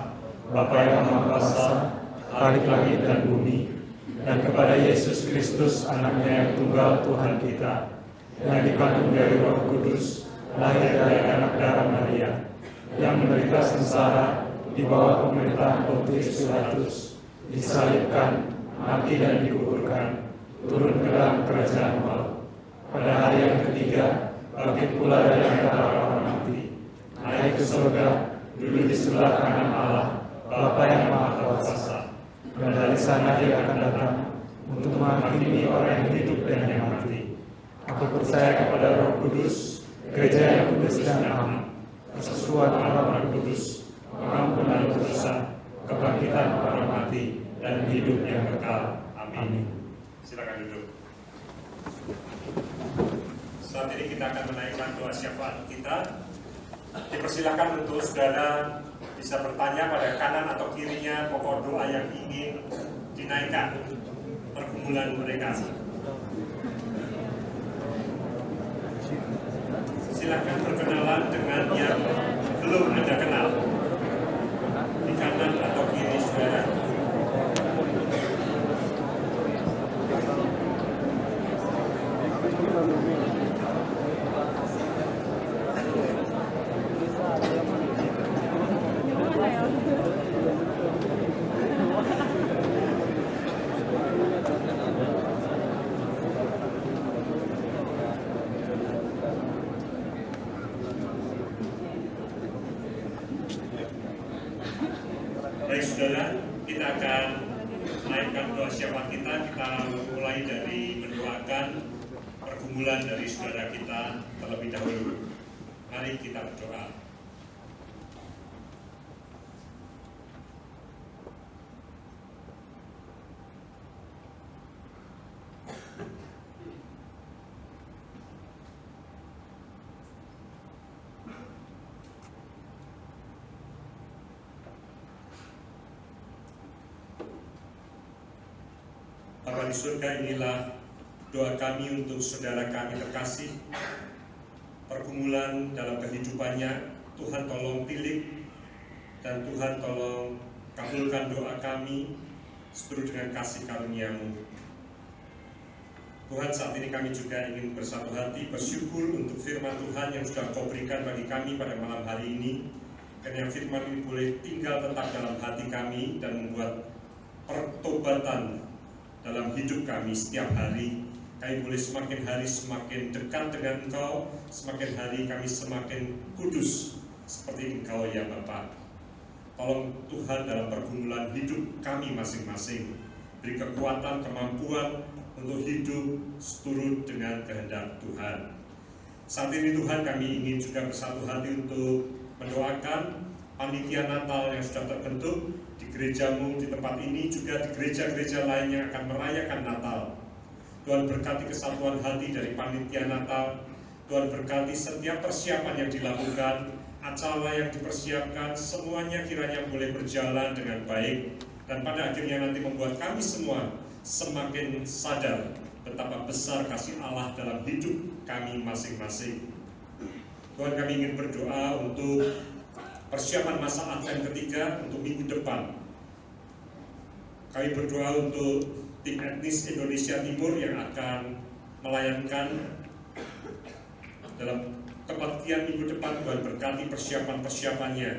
Bapa yang Maha Kuasa, Khalik langit dan bumi, dan kepada Yesus Kristus, Anaknya yang tunggal Tuhan kita, yang dikandung dari Roh Kudus, lahir dari anak darah Maria, yang menderita sengsara di bawah pemerintahan Pontius Pilatus, disalibkan, mati dan dikuburkan, turun ke dalam kerajaan maut. Pada hari yang ketiga, bangkit pula dari antara orang mati, naik ke surga, duduk di sebelah kanan Allah, Bapa yang Maha Kuasa. Dan dari sana Dia akan datang untuk menghakimi orang yang hidup dan yang mati. Aku percaya kepada Roh Kudus, gereja yang kudus dan am, persekutuan Allah Maha Kudus, pengampunan dosa, kebangkitan orang mati, dan hidup yang kekal. Amin. Silakan duduk. Saat ini kita akan menaikkan doa syafaat kita. Dipersilakan untuk saudara bisa bertanya pada kanan atau kirinya pokok doa yang ingin dinaikkan pergumulan mereka. Silakan berkenalan dengan yang belum Anda kenal di kanan atau kiri saudara. Baik saudara, kita akan menaikkan doa syafaat kita. Kita mulai dari mendoakan pergumulan dari saudara kita terlebih dahulu. Mari kita berdoa. Bapa di surga, inilah doa kami untuk saudara kami terkasih. Pergumulan dalam kehidupannya, Tuhan tolong pilih dan Tuhan tolong kabulkan doa kami seturut dengan kasih karunia-Mu. Tuhan, saat ini kami juga ingin bersatu hati bersyukur untuk firman Tuhan yang sudah Kau berikan bagi kami pada malam hari ini. Kiranya firman ini boleh tinggal tetap dalam hati kami dan membuat pertobatan dalam hidup kami setiap hari. Kami boleh semakin hari semakin dekat dengan Engkau, semakin hari kami semakin kudus seperti Engkau ya Bapa. Tolong Tuhan dalam pergumulan hidup kami masing-masing, beri kekuatan, kemampuan untuk hidup seturut dengan kehendak Tuhan. Saat ini Tuhan, kami ingin juga bersatu hati untuk mendoakan panitia Natal yang sudah terbentuk di gerejamu, di tempat ini, juga di gereja-gereja lain yang akan merayakan Natal. Tuhan berkati kesatuan hati dari panitia Natal. Tuhan berkati setiap persiapan yang dilakukan, acara yang dipersiapkan, semuanya kiranya boleh berjalan dengan baik, dan pada akhirnya nanti membuat kami semua semakin sadar betapa besar kasih Allah dalam hidup kami masing-masing. Tuhan, kami ingin berdoa untuk persiapan masa Advent ketiga untuk minggu depan. Kami berdoa untuk tim etnis Indonesia Timur yang akan melayankan dalam kebaktian minggu depan. Tuhan berkati persiapan-persiapannya.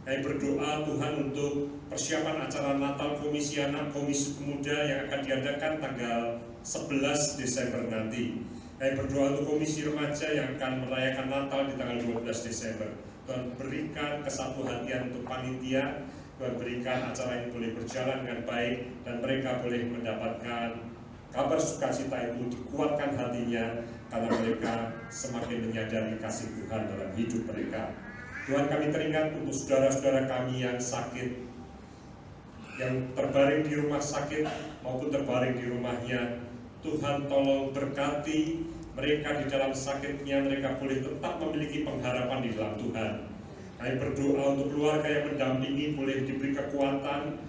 Kami berdoa Tuhan untuk persiapan acara Natal Komisi Anak, Komisi Pemuda yang akan diadakan tanggal 11 Desember nanti. Kami berdoa untuk Komisi Remaja yang akan merayakan Natal di tanggal 12 Desember. Tuhan berikan kesatuhatian untuk panitia, Tuhan berikan acara ini boleh berjalan dengan baik, dan mereka boleh mendapatkan kabar sukacita itu, dikuatkan hatinya, karena mereka semakin menyadari kasih Tuhan dalam hidup mereka. Tuhan, kami teringat untuk saudara-saudara kami yang sakit, yang terbaring di rumah sakit maupun terbaring di rumahnya. Tuhan, tolong berkati mereka di dalam sakitnya, mereka boleh tetap memiliki pengharapan di dalam Tuhan. Kami berdoa untuk keluarga yang mendampingi boleh diberi kekuatan.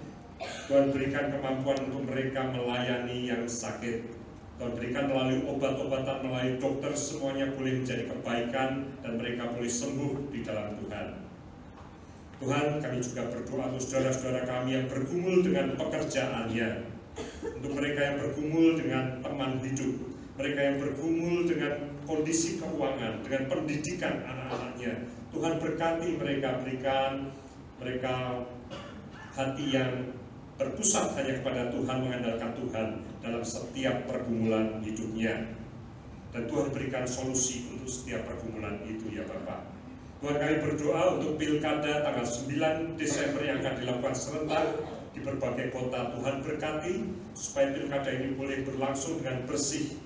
Tuhan berikan kemampuan untuk mereka melayani yang sakit. Tuhan berikan melalui obat-obatan, melalui dokter, semuanya boleh menjadi kebaikan dan mereka boleh sembuh di dalam Tuhan. Tuhan, kami juga berdoa untuk saudara-saudara kami yang bergumul dengan pekerjaannya, untuk mereka yang bergumul dengan teman hidup, mereka yang bergumul dengan kondisi keuangan, dengan pendidikan anak-anaknya. Tuhan berkati mereka, berikan mereka hati yang berpusat hanya kepada Tuhan, mengandalkan Tuhan dalam setiap pergumulan hidupnya. Dan Tuhan berikan solusi untuk setiap pergumulan itu ya Bapak. Tuhan, kami berdoa untuk pilkada tanggal 9 Desember yang akan dilakukan serentak di berbagai kota. Tuhan berkati supaya pilkada ini boleh berlangsung dengan bersih,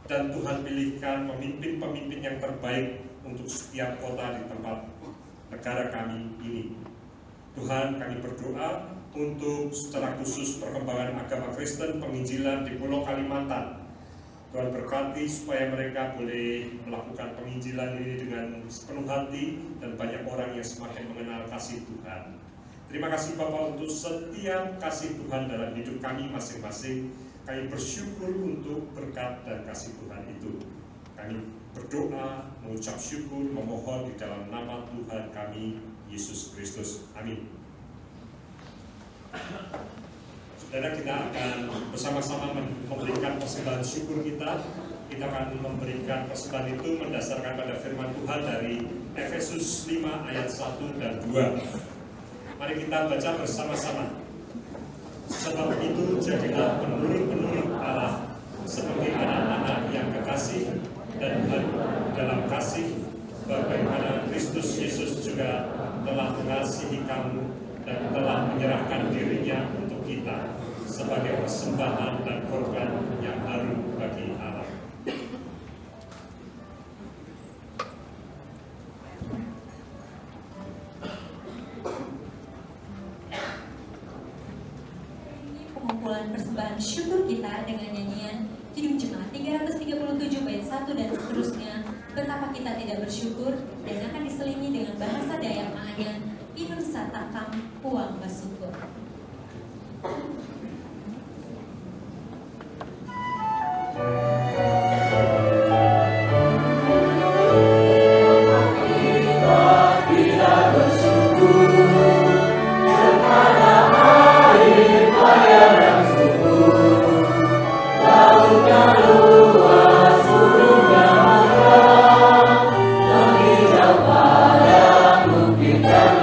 dan Tuhan pilihkan pemimpin-pemimpin yang terbaik untuk setiap kota di tempat negara kami ini. Tuhan, kami berdoa untuk secara khusus perkembangan agama Kristen, penginjilan di Pulau Kalimantan. Tuhan berkati supaya mereka boleh melakukan penginjilan ini dengan sepenuh hati dan banyak orang yang semakin mengenal kasih Tuhan. Terima kasih Bapak untuk setiap kasih Tuhan dalam hidup kami masing-masing. Kami bersyukur untuk berkat dan kasih Tuhan itu. Kami berdoa, mengucap syukur, memohon di dalam nama Tuhan kami, Yesus Kristus. Amin. Saudara, kita akan bersama-sama memberikan persembahan syukur kita. Kita akan memberikan persembahan itu mendasarkan pada firman Tuhan dari Efesus 5 ayat 1 dan 2. Mari kita baca bersama-sama. Sebab itu jadilah penurut-penurut Allah seperti anak-anak yang kekasih dan dalam kasih, bagaimana Kristus Yesus juga telah mengasihi kamu dan telah menyerahkan dirinya untuk kita sebagai persembahan dan korban yang harum bagi Allah. Pengumpulan persembahan syukur kita dengan nyanyian Kidung Jemaat 337 bait 1 dan seterusnya, betapa kita tidak bersyukur, dan akan diselingi dengan bahasa Dayak Maanyan Inun Satakam Puang Basukur. Kita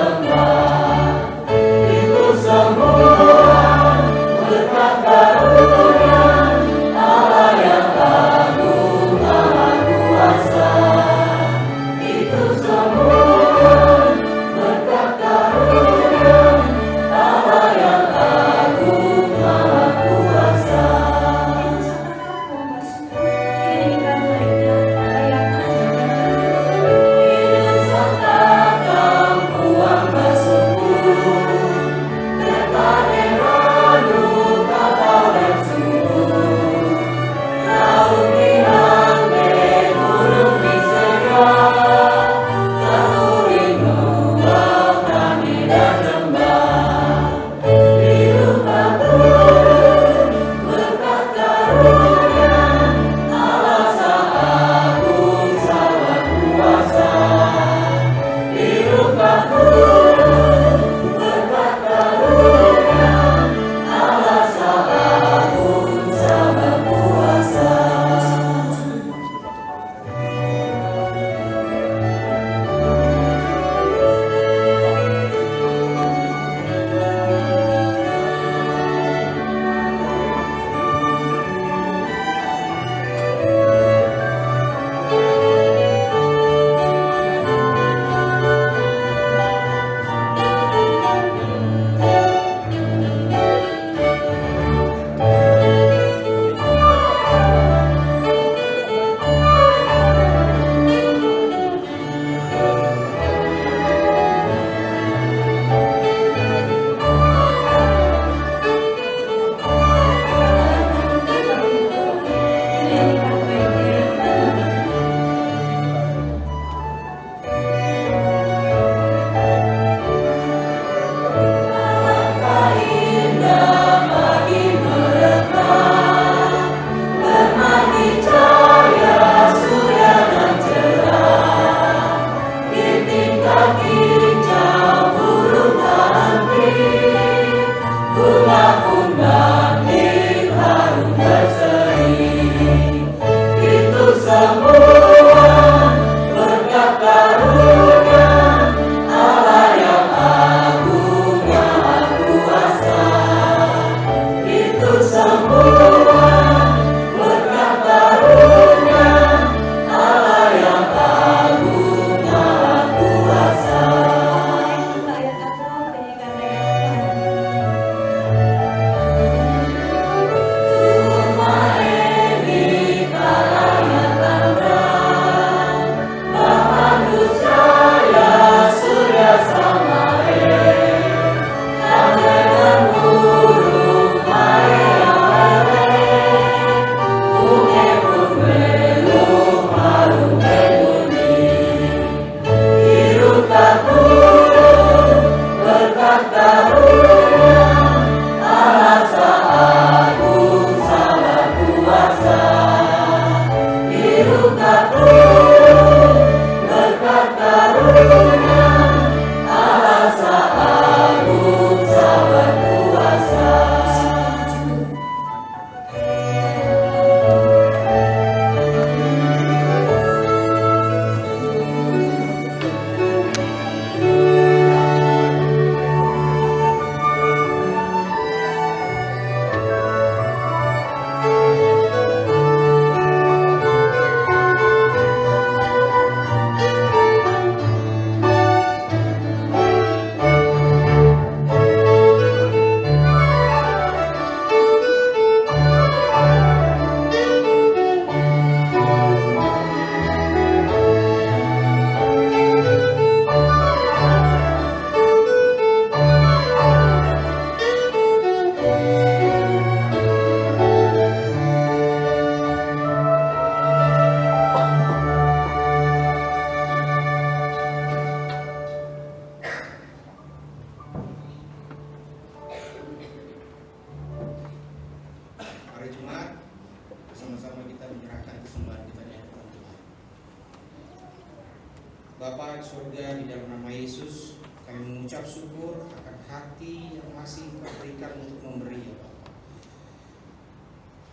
Bapa di surga, di dalam nama Yesus, kami mengucap syukur akan hati yang masih Engkau berikan untuk memberi, ya Bapa.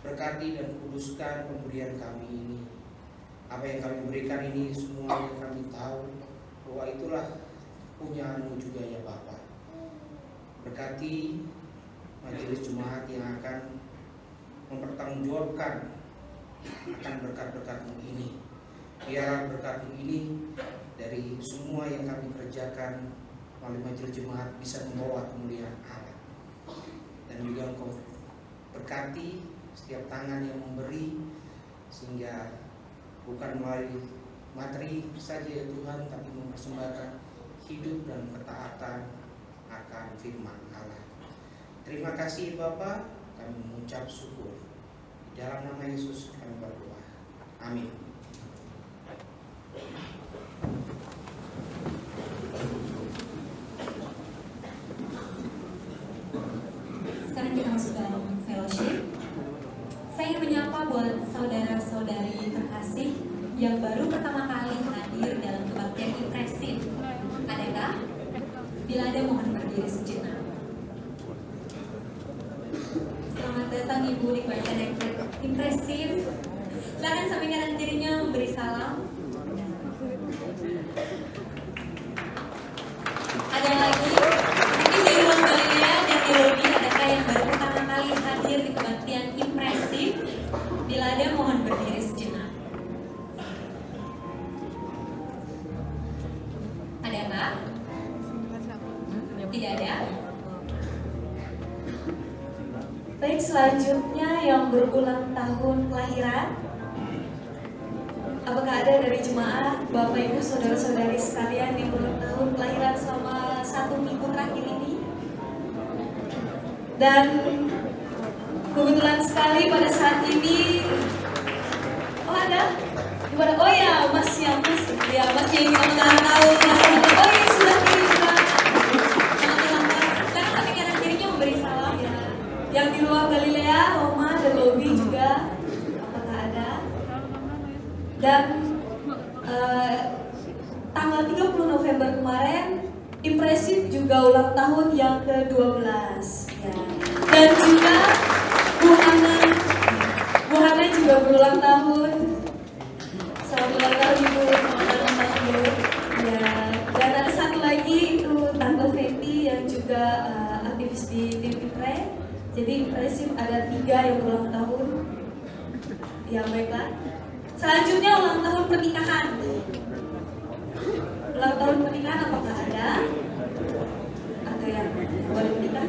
Berkati dan kuduskan pemberian kami ini. Apa yang kami berikan ini semuanya kami tahu bahwa itulah punyaan-Mu juga, ya Bapa. Berkati majelis jemaat yang akan mempertanggungjawabkan akan berkat-berkat-Mu ini. Biar berkat-Mu ini dari semua yang kami kerjakan melalui majelis jemaat bisa membawa kemuliaan Allah. Dan juga Engkau berkati setiap tangan yang memberi, sehingga bukan melalui materi saja ya Tuhan, tapi mempersembahkan hidup dan ketaatan akan firman Allah. Terima kasih Bapa, kami mengucap syukur. Di dalam nama Yesus kami berdoa. Amin. Sekarang kita masuk dalam fellowship. Saya ingin menyapa buat saudara-saudari terkasih yang baru pertama kali hadir dalam kebaktian impresif. Adakah? Bila ada, mohon berdiri sejenak. Selamat datang Ibu di kebaktian impresif. Silakan samping kanan kirinya memberi salam. Ada lagi? Mungkin di ruang Galilea dan di lobi adakah yang baru pertama kali hadir di kebaktian impresif? Bila ada, mohon berdiri sejenak. Adakah? Tidak ada? Baik, selanjutnya yang berulang tahun kelahiran. Apakah ada dari jemaah, Bapak Ibu, saudara-saudari sekalian yang berulang tahun kelahiran selama 1 minggu terakhir ini? Dan kebetulan sekali pada saat ini, oh ada? Gimana? Oh ya, Mas yang Mas yang ulang tahun. Oh iya, sudah kirim juga. Selamat ulang tahun. Sekarang sampai kanan kirinya memberi salam ya. Yang di ruang Galilea, Roma, dan Lobi juga. Apakah ada? Dan tanggal 30 November kemarin, Impresif juga ulang tahun yang ke-12 ya. Dan juga Bu Hana juga berulang tahun. Selamat ulang tahun Ibu, selamat ulang tahun ya. Dan ada satu lagi itu Tante Fendi yang juga aktivis di tim Impre. Jadi Impresif ada 3 yang berulang tahun. Ya baiklah. Selanjutnya ulang tahun pernikahan. Ulang tahun pernikahan apakah ada? Ada yang boleh menikah?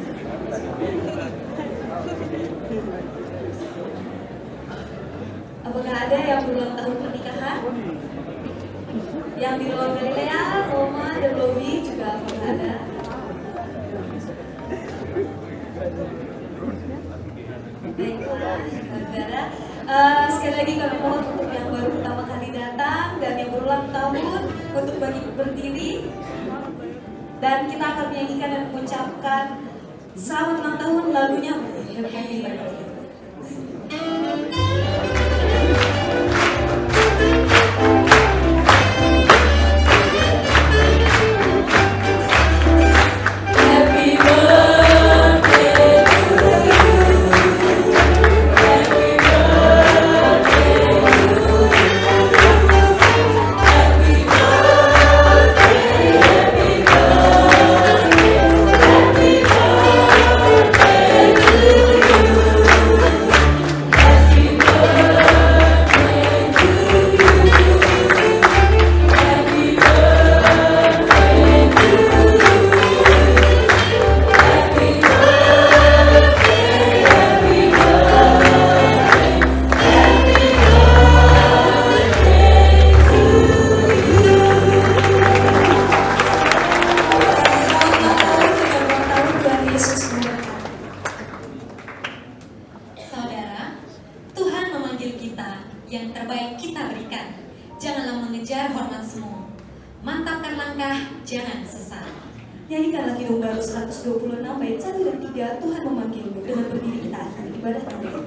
Apakah ada yang berulang tahun pernikahan? Yang di ruang Galilea, Roma, dan Lobi juga apakah ada? Baiklah, saudara. Sekali lagi kami mohon untuk yang baru pertama kali datang dan yang berulang tahun untuk berdiri, dan kita akan menyanyikan dan mengucapkan selamat ulang tahun lagunya Happy Birthday. Nyanyikanlah Kidung Baru 126 bait 1 dan 3, Tuhan memanggilmu. Dengan berdiri kita akan ibadah tambahan.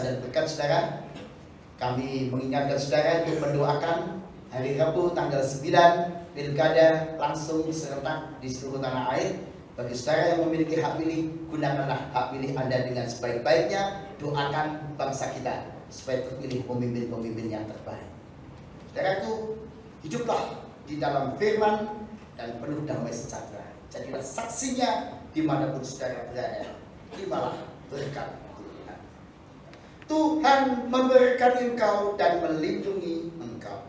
dan berkat saudara. Kami mengingatkan saudara untuk mendoakan hari Rabu tanggal 9 pilkada langsung serentak di seluruh tanah air. Bagi saudara yang memiliki hak pilih, gunakanlah hak pilih Anda dengan sebaik-baiknya. Doakan bangsa kita supaya terpilih pemimpin-pemimpin yang terbaik. Saudaraku, hiduplah di dalam firman dan penuh damai sejahtera. Jadilah saksinya dimanapun saudara berada. Terimalah berkat Tuhan. Tuhan memberkati engkau dan melindungi engkau.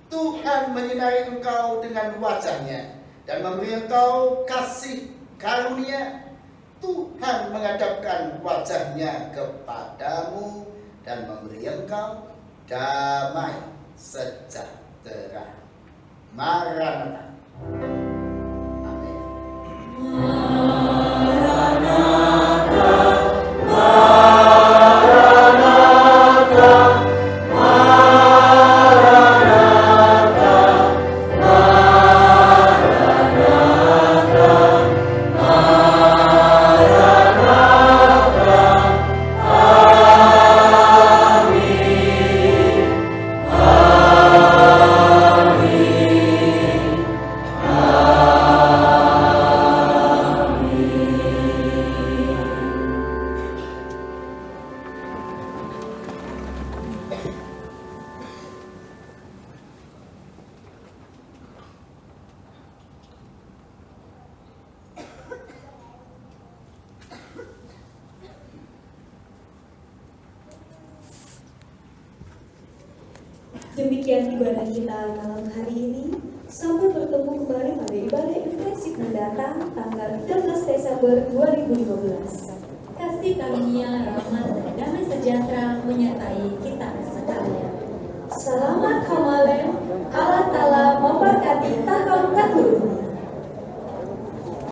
Tuhan menyinari engkau dengan wajahnya dan memberi engkau kasih karunia. Tuhan menghadapkan wajahnya kepadamu dan memberi engkau damai sejahtera. Maranatha. Amin. Demikian ibadah kita malam hari ini. Sampai bertemu kembali pada ibadah intensif mendatang tanggal 13 Desember 2015. Kasih karunia, rahmat, dan damai sejahtera menyertai kita.